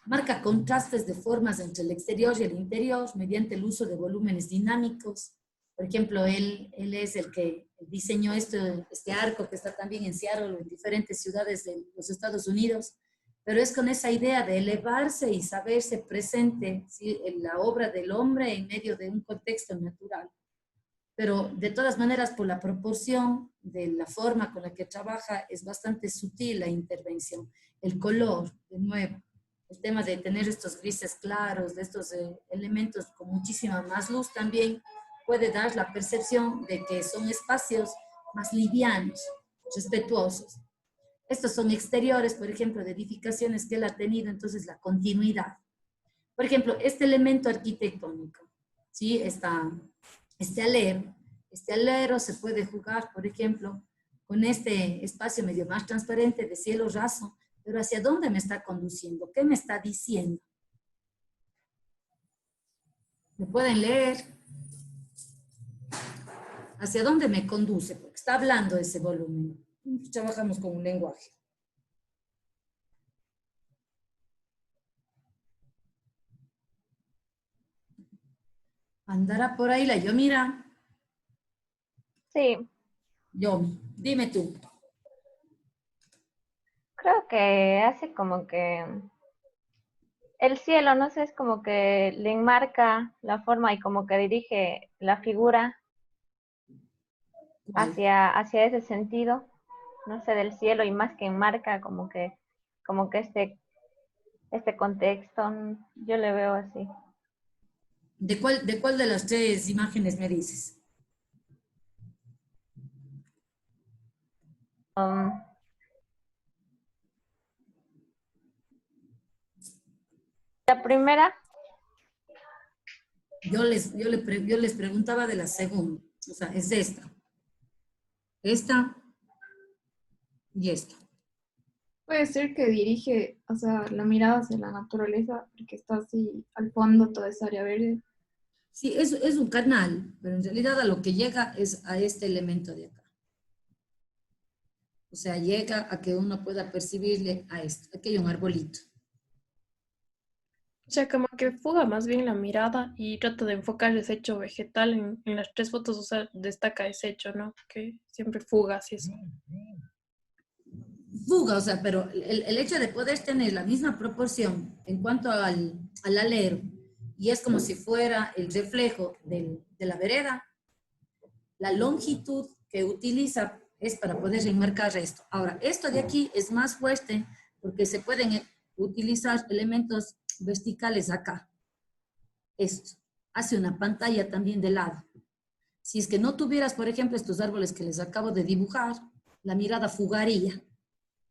Marca contrastes de formas entre el exterior y el interior mediante el uso de volúmenes dinámicos. Por ejemplo, él es el que diseñó este arco que está también en Seattle o en diferentes ciudades de los Estados Unidos, pero es con esa idea de elevarse y saberse presente, ¿sí?, en la obra del hombre en medio de un contexto natural. Pero de todas maneras, por la proporción de la forma con la que trabaja, es bastante sutil la intervención. El color, de nuevo, el tema de tener estos grises claros, de estos elementos con muchísima más luz también, puede dar la percepción de que son espacios más livianos, respetuosos. Estos son exteriores, por ejemplo, de edificaciones que él ha tenido, entonces la continuidad. Por ejemplo, este elemento arquitectónico, ¿sí? Este alero se puede jugar, por ejemplo, con este espacio medio más transparente de cielo raso, pero ¿hacia dónde me está conduciendo? ¿Qué me está diciendo? ¿Me pueden leer? ¿Hacia dónde me conduce? Porque está hablando ese volumen. Trabajamos con un lenguaje. ¿Andará por ahí la Yomira? Sí, Yomi, dime tú. creo que hace como que el cielo, no sé, es como que le enmarca la forma y como que dirige la figura ¿Cuál? hacia ese sentido, no sé, del cielo y más que enmarca como que este contexto, yo le veo así. ¿De cuál de las tres imágenes me dices? La primera, Yo les preguntaba de la segunda. O sea, es esta. Esta y esta. Puede ser que dirige, o sea, la mirada hacia la naturaleza, porque está así al fondo toda esa área verde. Sí, es un canal, pero en realidad a lo que llega es a este elemento de acá. O sea, llega a que uno pueda percibirle a esto. Aquí hay un arbolito. O sea, como que fuga más bien la mirada y trata de enfocar ese hecho vegetal en las tres fotos, o sea, destaca ese hecho, ¿no? Que siempre fuga hacia eso. Fuga, o sea, pero el hecho de poder tener la misma proporción en cuanto al alero, y es como si fuera el reflejo de la vereda, la longitud que utiliza es para poder enmarcar esto. Ahora, esto de aquí es más fuerte porque se pueden utilizar elementos verticales acá. Esto hace una pantalla también de lado. Si es que no tuvieras, por ejemplo, estos árboles que les acabo de dibujar, la mirada fugaría.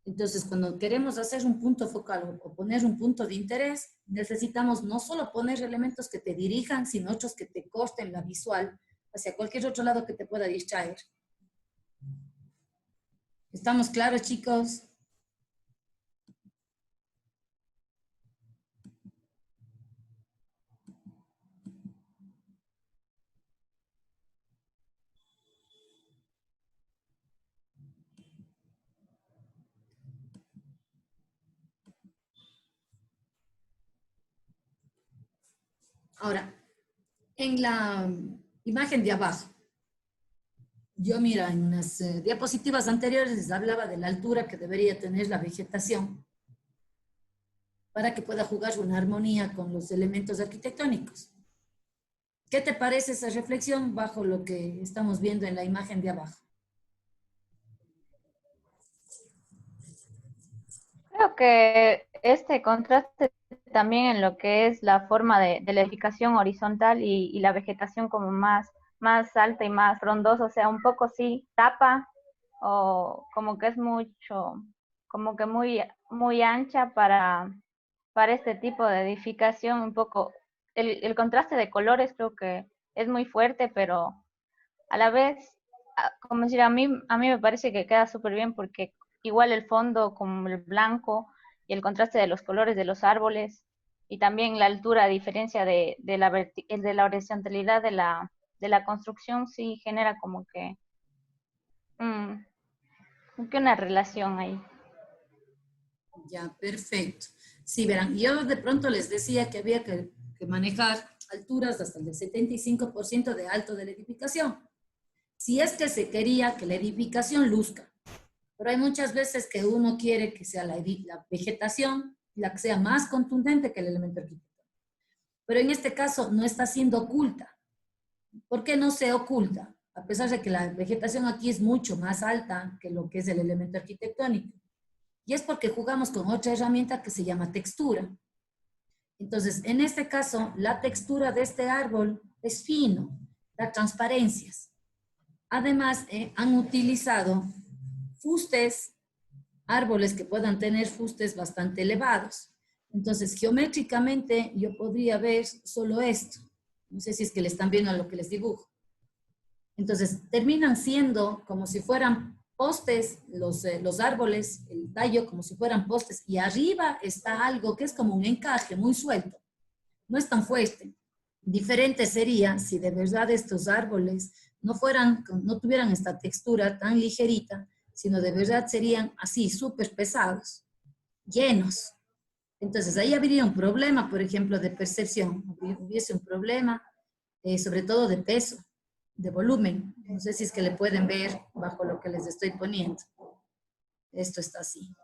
Entonces, cuando queremos hacer un punto focal o poner un punto de interés, necesitamos no solo poner elementos que te dirijan, sino otros que te corten la visual hacia cualquier otro lado que te pueda distraer. ¿Estamos claros, chicos? Ahora, en la imagen de abajo, yo mira, en unas diapositivas anteriores les hablaba de la altura que debería tener la vegetación para que pueda jugar una armonía con los elementos arquitectónicos. ¿Qué te parece esa reflexión bajo lo que estamos viendo en la imagen de abajo? creo que este contraste también en lo que es la forma de la edificación horizontal y la vegetación como más alta y más frondosa, o sea, un poco sí tapa o como que es mucho, como que muy ancha para este tipo de edificación, un poco, el contraste de colores creo que es muy fuerte, pero a la vez, como decir, a mí me parece que queda súper bien porque igual el fondo como el blanco y el contraste de los colores de los árboles y también la altura, a diferencia de la horizontalidad de la construcción, sí genera mm, como que una relación ahí. Ya, perfecto. Sí, verán, yo de pronto les decía que había que manejar alturas hasta el 75% de alto de la edificación. Si es que se quería que la edificación luzca, pero hay muchas veces que uno quiere que sea la vegetación la que sea más contundente que el elemento arquitectónico. Pero en este caso no está siendo oculta. ¿Por qué no se oculta? A pesar de que la vegetación aquí es mucho más alta que lo que es el elemento arquitectónico. Y es porque jugamos con otra herramienta que se llama textura. Entonces, en este caso, la textura de este árbol es fino, da transparencias. Además, han utilizado fustes, árboles que puedan tener fustes bastante elevados. Entonces, geométricamente, yo podría ver solo esto. No sé si es que le están viendo a lo que les dibujo. Entonces, terminan siendo como si fueran postes, los árboles, el tallo como si fueran postes, y arriba está algo que es como un encaje muy suelto. No es tan fuerte. Diferente sería si de verdad estos árboles no tuvieran esta textura tan ligerita, sino de verdad serían así, súper pesados, llenos. Entonces ahí habría un problema, por ejemplo, de percepción, hubiese un problema sobre todo de peso, de volumen. No sé si es que le pueden ver bajo lo que les estoy poniendo. Esto está así.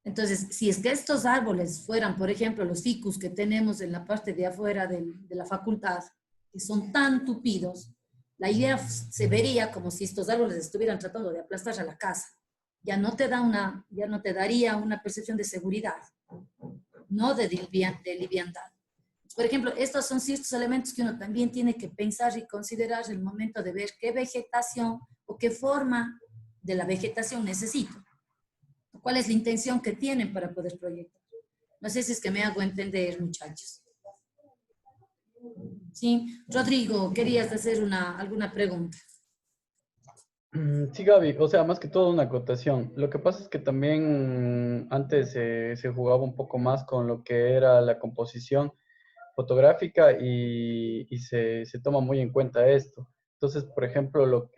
Entonces, si es que estos árboles fueran, por ejemplo, los ficus que tenemos en la parte de afuera de la facultad, que son tan tupidos, la idea se vería como si estos árboles estuvieran tratando de aplastar a la casa. Ya no te daría una percepción de seguridad, no de liviandad. Por ejemplo, estos son ciertos elementos que uno también tiene que pensar y considerar en el momento de ver qué vegetación o qué forma de la vegetación necesito. ¿Cuál es la intención que tienen para poder proyectar? No sé si es que me hago entender, muchachos. Sí, Rodrigo, querías hacer alguna pregunta. Sí, Gaby, o sea, más que todo una acotación. Lo que pasa es que también antes se jugaba un poco más con lo que era la composición fotográfica y se toma muy en cuenta esto. Entonces, por ejemplo,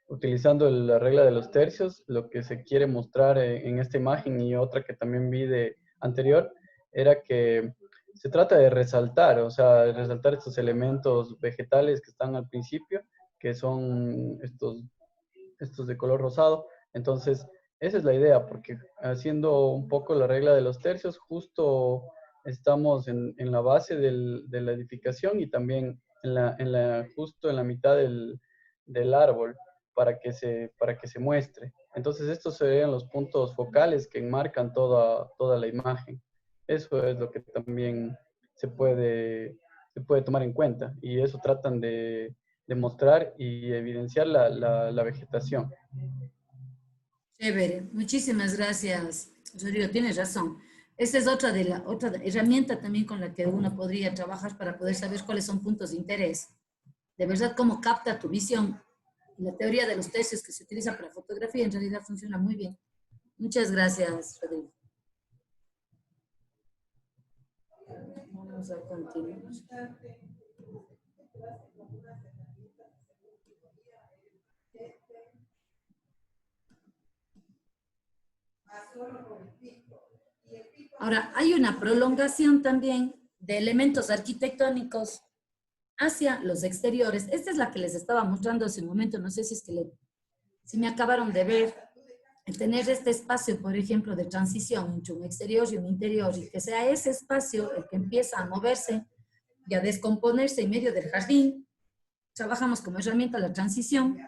utilizando la regla de los tercios, lo que se quiere mostrar en esta imagen y otra que también vi de anterior, era que se trata de resaltar, o sea, de resaltar estos elementos vegetales que están al principio, que son estos de color rosado. Entonces, esa es la idea, porque haciendo un poco la regla de los tercios, justo estamos en la base de la edificación y también justo en la mitad del árbol para que se muestre. Entonces, estos serían los puntos focales que enmarcan toda la imagen. Eso es lo que también se puede tomar en cuenta y eso tratan de mostrar y evidenciar la vegetación. Chévere, muchísimas gracias, Rodrigo, tienes razón. Esta es otra herramienta también con la que uno podría trabajar para poder saber cuáles son puntos de interés. De verdad, cómo capta tu visión. La teoría de los tercios que se utiliza para fotografía en realidad funciona muy bien. Muchas gracias, Rodrigo. Vamos a continuar. Ahora, hay una prolongación también de elementos arquitectónicos hacia los exteriores. Esta es la que les estaba mostrando hace un momento, no sé si es que si me acabaron de ver. El tener este espacio, por ejemplo, de transición entre un exterior y un interior, y que sea ese espacio el que empieza a moverse y a descomponerse en medio del jardín. Trabajamos como herramienta la transición,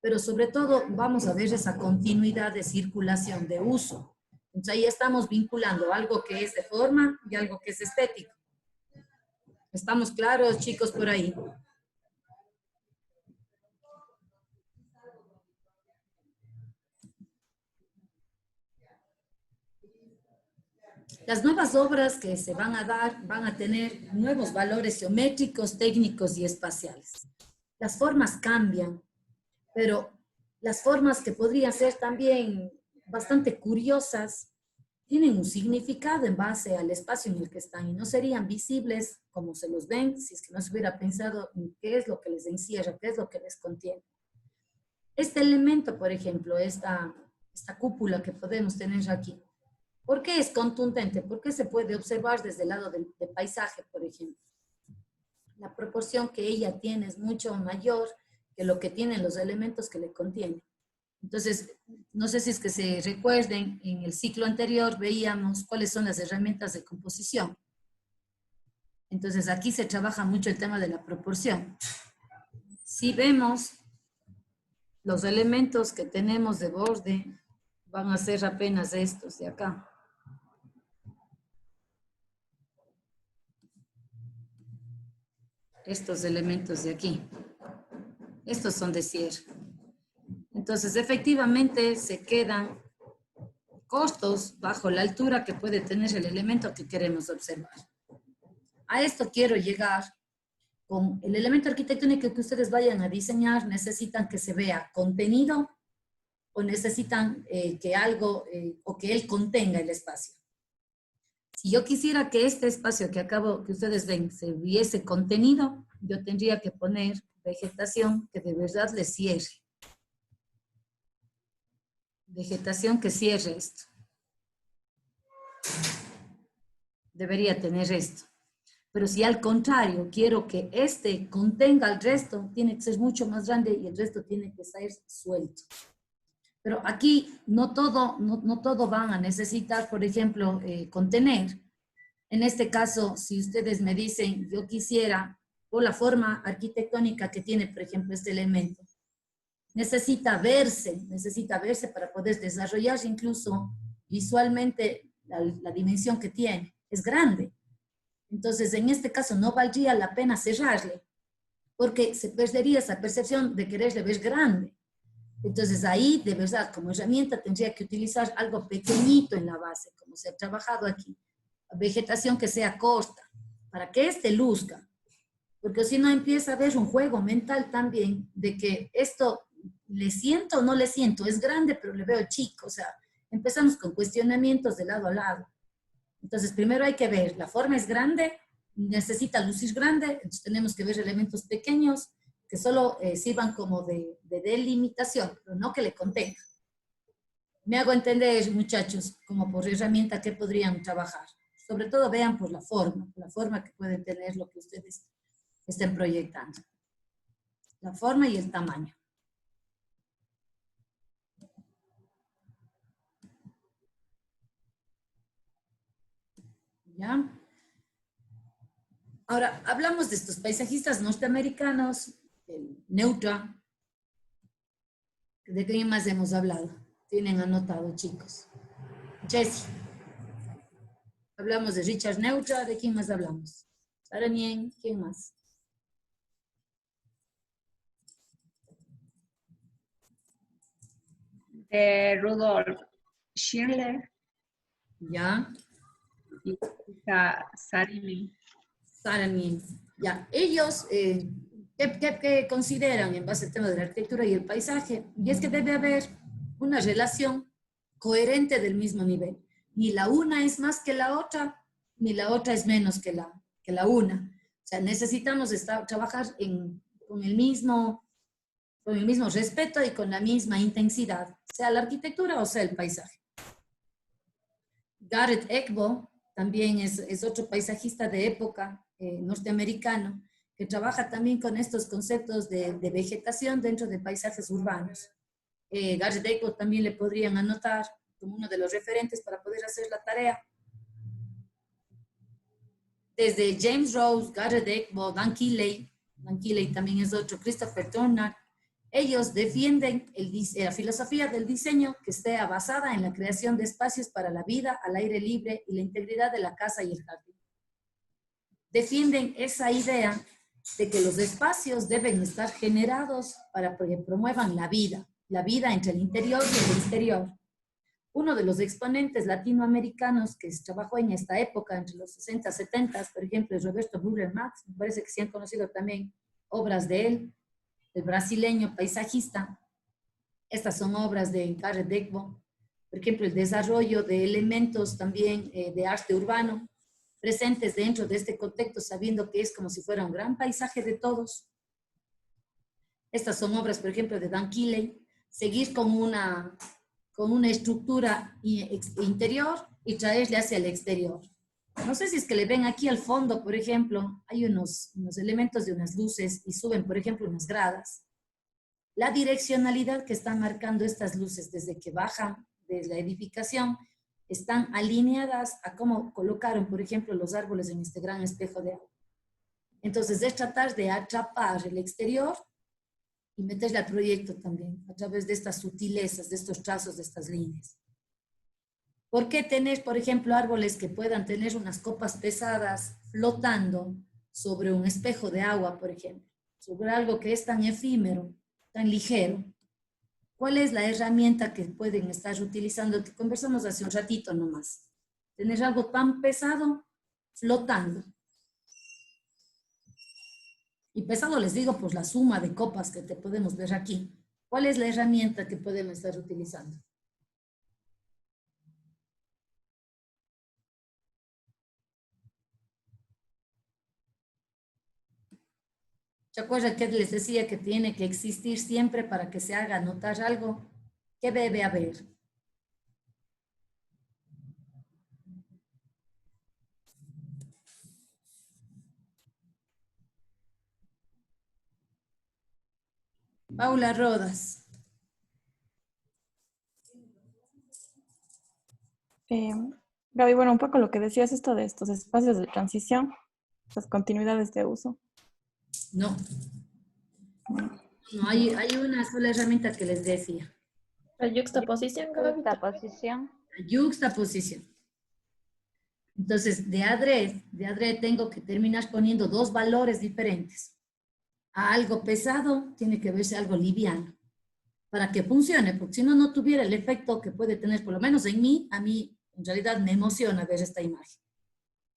pero sobre todo vamos a ver esa continuidad de circulación, de uso. Entonces ahí estamos vinculando algo que es de forma y algo que es estético. ¿Estamos claros, chicos, por ahí? Las nuevas obras que se van a dar van a tener nuevos valores geométricos, técnicos y espaciales. Las formas cambian, pero las formas que podrían ser también bastante curiosas tienen un significado en base al espacio en el que están y no serían visibles como se los ven si es que no se hubiera pensado en qué es lo que les encierra, qué es lo que les contiene. Este elemento, por ejemplo, esta cúpula que podemos tener aquí, ¿por qué es contundente? ¿Por qué se puede observar desde el lado del paisaje, por ejemplo? La proporción que ella tiene es mucho mayor que lo que tienen los elementos que le contienen. Entonces, no sé si es que se recuerden, en el ciclo anterior veíamos cuáles son las herramientas de composición. Entonces, aquí se trabaja mucho el tema de la proporción. Si vemos los elementos que tenemos de borde, van a ser apenas estos de acá. Estos elementos de aquí. Estos son de cierre. Entonces, efectivamente, se quedan cortos bajo la altura que puede tener el elemento que queremos observar. A esto quiero llegar con el elemento arquitectónico que ustedes vayan a diseñar. Necesitan que se vea contenido o necesitan que algo o que él contenga el espacio. Si yo quisiera que este espacio que ustedes ven se viese contenido, yo tendría que poner vegetación que de verdad le cierre. Vegetación que cierre esto. Debería tener esto. Pero si al contrario quiero que este contenga el resto, tiene que ser mucho más grande y el resto tiene que ser suelto. Pero aquí no todo van a necesitar, por ejemplo, contener. En este caso, si ustedes me dicen, yo quisiera, por la forma arquitectónica que tiene, por ejemplo, este elemento, necesita verse para poder desarrollar incluso visualmente la dimensión que tiene. Es grande. Entonces, en este caso, no valdría la pena cerrarle, porque se perdería esa percepción de quererle ver grande. Entonces, ahí, de verdad, como herramienta, tendría que utilizar algo pequeñito en la base, como se ha trabajado aquí. Vegetación que sea corta, para que este luzca. Porque si no empieza a haber un juego mental también de que esto le siento o no le siento, es grande pero le veo chico, o sea, empezamos con cuestionamientos de lado a lado. Entonces primero hay que ver, la forma es grande, necesita lucir grande, entonces tenemos que ver elementos pequeños que solo sirvan como de delimitación, pero no que le contengan. Me hago entender, muchachos, como por herramienta que podrían trabajar. Sobre todo vean por la forma que pueden tener lo que ustedes estén proyectando. La forma y el tamaño. ¿Ya? Ahora, hablamos de estos paisajistas norteamericanos, el Neutra. ¿De quién más hemos hablado? Tienen anotado, chicos. Jessie. Hablamos de Richard Neutra, ¿de quién más hablamos? Saranien, ¿quién más? De Rudolf Schindler ¿Ya? y Saarinen. Saarinen. Ya, ellos, ¿qué consideran en base al tema de la arquitectura y el paisaje? Y es que debe haber una relación coherente del mismo nivel. Ni la una es más que la otra, ni la otra es menos que la una. O sea, necesitamos trabajar con el mismo respeto y con la misma intensidad, sea la arquitectura o sea el paisaje. Garrett Egbo también es otro paisajista de época norteamericano que trabaja también con estos conceptos de vegetación dentro de paisajes urbanos. Garrett Egbo también le podrían anotar como uno de los referentes para poder hacer la tarea. Desde James Rose, Garrett Egbo, Dan Keeley también es otro, Christopher Turner, ellos defienden la filosofía del diseño que esté basada en la creación de espacios para la vida al aire libre y la integridad de la casa y el jardín. Defienden esa idea de que los espacios deben estar generados para que promuevan la vida entre el interior y el exterior. Uno de los exponentes latinoamericanos que trabajó en esta época, entre los 60 y 70, por ejemplo, es Roberto Burle Marx, me parece que se han conocido también obras de él, el brasileño paisajista. Estas son obras de Garrett Egbo. Por ejemplo, el desarrollo de elementos también de arte urbano presentes dentro de este contexto, sabiendo que es como si fuera un gran paisaje de todos. Estas son obras, por ejemplo, de Dan Keeley. Seguir con una estructura interior y traerle hacia el exterior. No sé si es que le ven aquí al fondo, por ejemplo, hay unos elementos de unas luces y suben, por ejemplo, unas gradas. La direccionalidad que están marcando estas luces desde que bajan de la edificación están alineadas a cómo colocaron, por ejemplo, los árboles en este gran espejo de agua. Entonces, es tratar de atrapar el exterior y meterle al proyecto también, a través de estas sutilezas, de estos trazos, de estas líneas. ¿Por qué tener, por ejemplo, árboles que puedan tener unas copas pesadas flotando sobre un espejo de agua, por ejemplo? Sobre algo que es tan efímero, tan ligero. ¿Cuál es la herramienta que pueden estar utilizando? Que conversamos hace un ratito nomás. Tener algo tan pesado flotando. Y pesado les digo por la suma de copas que te podemos ver aquí. ¿Cuál es la herramienta que podemos estar utilizando? ¿Se acuerdan que les decía que tiene que existir siempre para que se haga notar algo? ¿Qué debe haber? Paula Rodas. Gaby, bueno, un poco lo que decías esto de estos espacios de transición, las continuidades de uso. No, hay una sola herramienta que les decía. La yuxtaposición, Gaby. Juxtaposición. La yuxtaposición. Entonces, de adrede tengo que terminar poniendo dos valores diferentes. A algo pesado tiene que verse algo liviano para que funcione, porque si no, no tuviera el efecto que puede tener, por lo menos en mí, a mí en realidad me emociona ver esta imagen.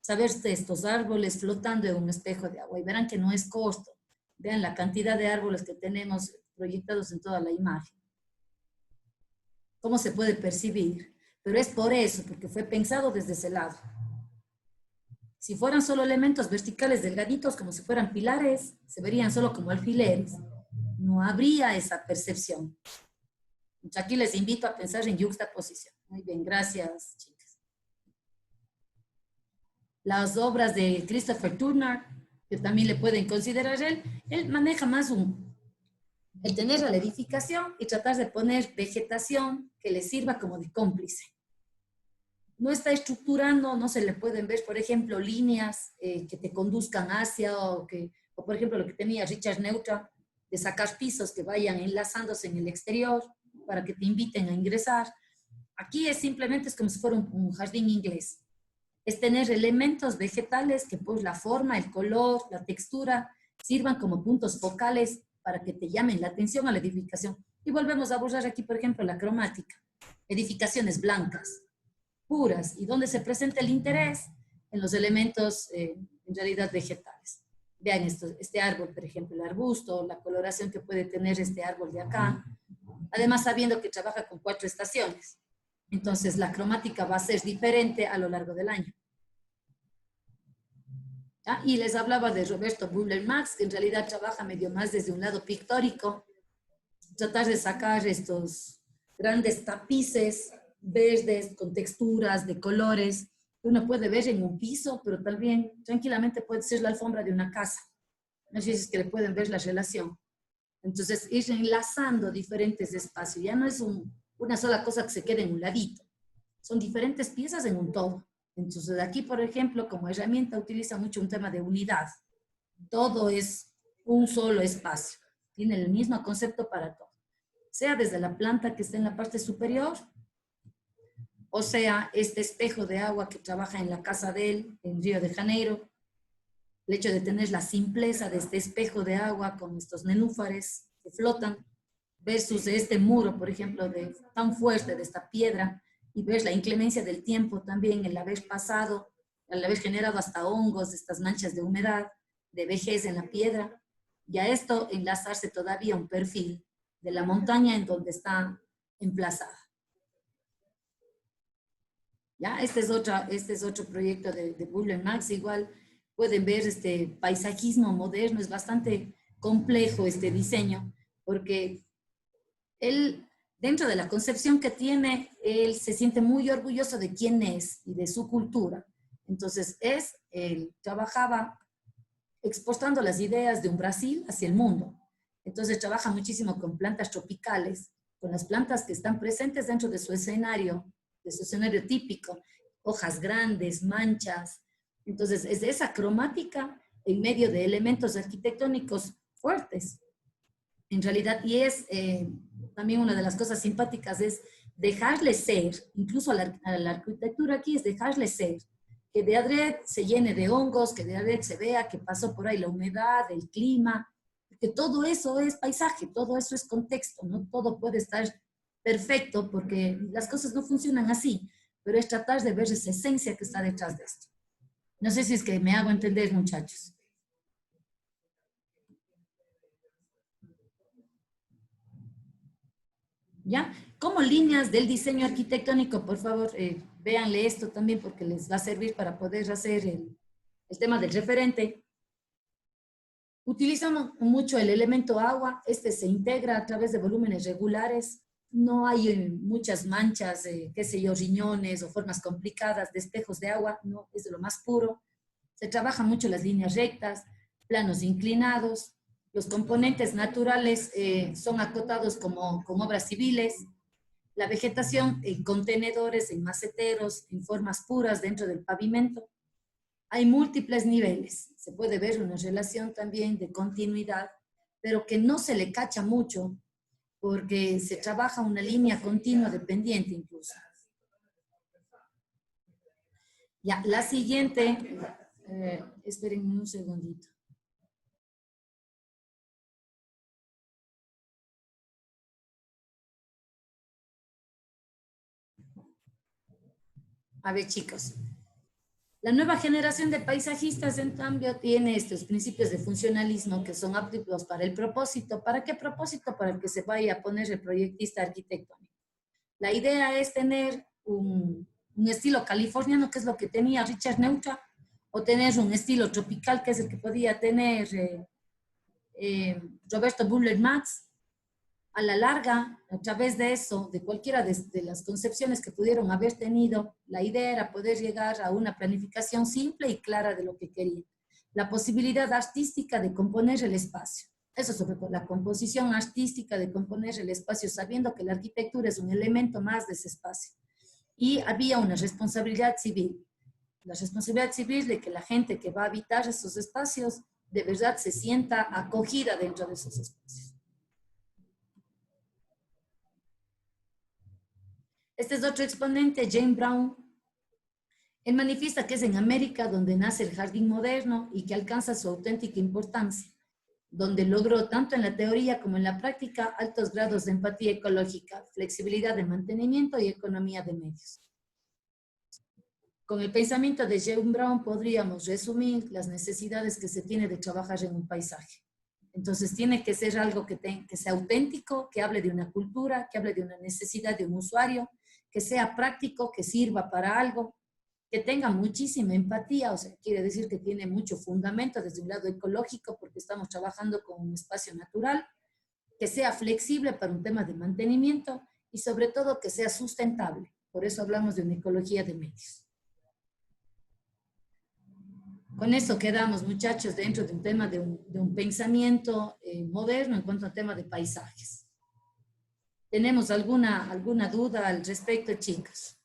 Saber estos árboles flotando en un espejo de agua y verán que no es costo. Vean la cantidad de árboles que tenemos proyectados en toda la imagen. ¿Cómo se puede percibir? Pero es por eso, porque fue pensado desde ese lado. Si fueran solo elementos verticales delgaditos, como si fueran pilares, se verían solo como alfileres. No habría esa percepción. Entonces aquí les invito a pensar en yuxtaposición. Muy bien, gracias, chicas. Las obras de Christopher Turner, que también le pueden considerar él maneja más el tener a la edificación y tratar de poner vegetación que le sirva como de cómplice. No está estructurando, no se le pueden ver, por ejemplo, líneas que te conduzcan hacia, o por ejemplo lo que tenía Richard Neutra, de sacar pisos que vayan enlazándose en el exterior para que te inviten a ingresar. Aquí simplemente es como si fuera un jardín inglés. Es tener elementos vegetales que pues la forma, el color, la textura, sirvan como puntos focales para que te llamen la atención a la edificación. Y volvemos a borrar aquí, por ejemplo, la cromática. Edificaciones blancas, puras, y donde se presenta el interés en los elementos en realidad vegetales. Vean este árbol, por ejemplo, el arbusto, la coloración que puede tener este árbol de acá. Además, sabiendo que trabaja con 4 estaciones. Entonces, la cromática va a ser diferente a lo largo del año. ¿Ya? Y les hablaba de Roberto Bühler-Marx, que en realidad trabaja medio más desde un lado pictórico, tratar de sacar estos grandes tapices verdes con texturas de colores que uno puede ver en un piso, pero también tranquilamente puede ser la alfombra de una casa. No sé si es que le pueden ver la relación. Entonces, ir enlazando diferentes espacios. Ya no es una sola cosa que se quede en un ladito. Son diferentes piezas en un todo. Entonces, aquí, por ejemplo, como herramienta utiliza mucho un tema de unidad. Todo es un solo espacio. Tiene el mismo concepto para todo. Sea desde la planta que está en la parte superior, o sea, este espejo de agua que trabaja en la casa de él, en Río de Janeiro. El hecho de tener la simpleza de este espejo de agua con estos nenúfares que flotan, versus este muro, por ejemplo, tan fuerte de esta piedra, y ver la inclemencia del tiempo también, el haber pasado, el haber generado hasta hongos, estas manchas de humedad, de vejez en la piedra, y a esto enlazarse todavía un perfil de la montaña en donde está emplazada. ¿Ya? Este es otro proyecto de Bühler-Marx. Igual pueden ver este paisajismo moderno, es bastante complejo este diseño, porque él, dentro de la concepción que tiene, él se siente muy orgulloso de quién es y de su cultura. Entonces, él trabajaba exportando las ideas de un Brasil hacia el mundo. Entonces, trabaja muchísimo con plantas tropicales, con las plantas que están presentes dentro de su escenario típico, hojas grandes, manchas. Entonces, es de esa cromática en medio de elementos arquitectónicos fuertes. En realidad, y es también una de las cosas simpáticas, es dejarle ser, incluso a la arquitectura aquí es dejarle ser, que de adrede se llene de hongos, que de adrede se vea que pasó por ahí la humedad, el clima, que todo eso es paisaje, todo eso es contexto, no todo puede estar perfecto porque las cosas no funcionan así, pero es tratar de ver esa esencia que está detrás de esto. No sé si es que me hago entender, muchachos. ¿Ya? Como líneas del diseño arquitectónico, por favor, véanle esto también porque les va a servir para poder hacer el tema del referente. Utilizamos mucho el elemento agua, este se integra a través de volúmenes regulares, no hay muchas manchas, qué sé yo, riñones o formas complicadas de espejos de agua, no, es de lo más puro. Se trabaja mucho las líneas rectas, planos inclinados, los componentes naturales son acotados como obras civiles, la vegetación en contenedores, en maceteros, en formas puras dentro del pavimento. Hay múltiples niveles, se puede ver una relación también de continuidad, pero que no se le cacha mucho porque se trabaja una línea continua dependiente incluso. Ya, la siguiente, espérenme un segundito. A ver, chicos. La nueva generación de paisajistas, en cambio, tiene estos principios de funcionalismo que son aptos para el propósito. ¿Para qué propósito? Para el que se vaya a poner el proyectista arquitectónico. La idea es tener un estilo californiano, que es lo que tenía Richard Neutra, o tener un estilo tropical, que es el que podía tener Roberto Buller-Matz. A la larga, a través de eso, de cualquiera de las concepciones que pudieron haber tenido, la idea era poder llegar a una planificación simple y clara de lo que querían. La posibilidad artística de componer el espacio. Eso sobre todo, la composición artística de componer el espacio, sabiendo que la arquitectura es un elemento más de ese espacio. Y había una responsabilidad civil. La responsabilidad civil de que la gente que va a habitar esos espacios de verdad se sienta acogida dentro de esos espacios. Este es otro exponente, Jane Brown. Él manifiesta que es en América donde nace el jardín moderno y que alcanza su auténtica importancia, donde logró tanto en la teoría como en la práctica altos grados de empatía ecológica, flexibilidad de mantenimiento y economía de medios. Con el pensamiento de Jane Brown podríamos resumir las necesidades que se tiene de trabajar en un paisaje. Entonces tiene que ser algo que sea auténtico, que hable de una cultura, que hable de una necesidad de un usuario, que sea práctico, que sirva para algo, que tenga muchísima empatía, o sea, quiere decir que tiene mucho fundamento desde un lado ecológico porque estamos trabajando con un espacio natural, que sea flexible para un tema de mantenimiento y sobre todo que sea sustentable. Por eso hablamos de una ecología de medios. Con eso quedamos, muchachos, dentro de un tema de un pensamiento moderno en cuanto al tema de paisajes. ¿Tenemos alguna duda al respecto, chicos?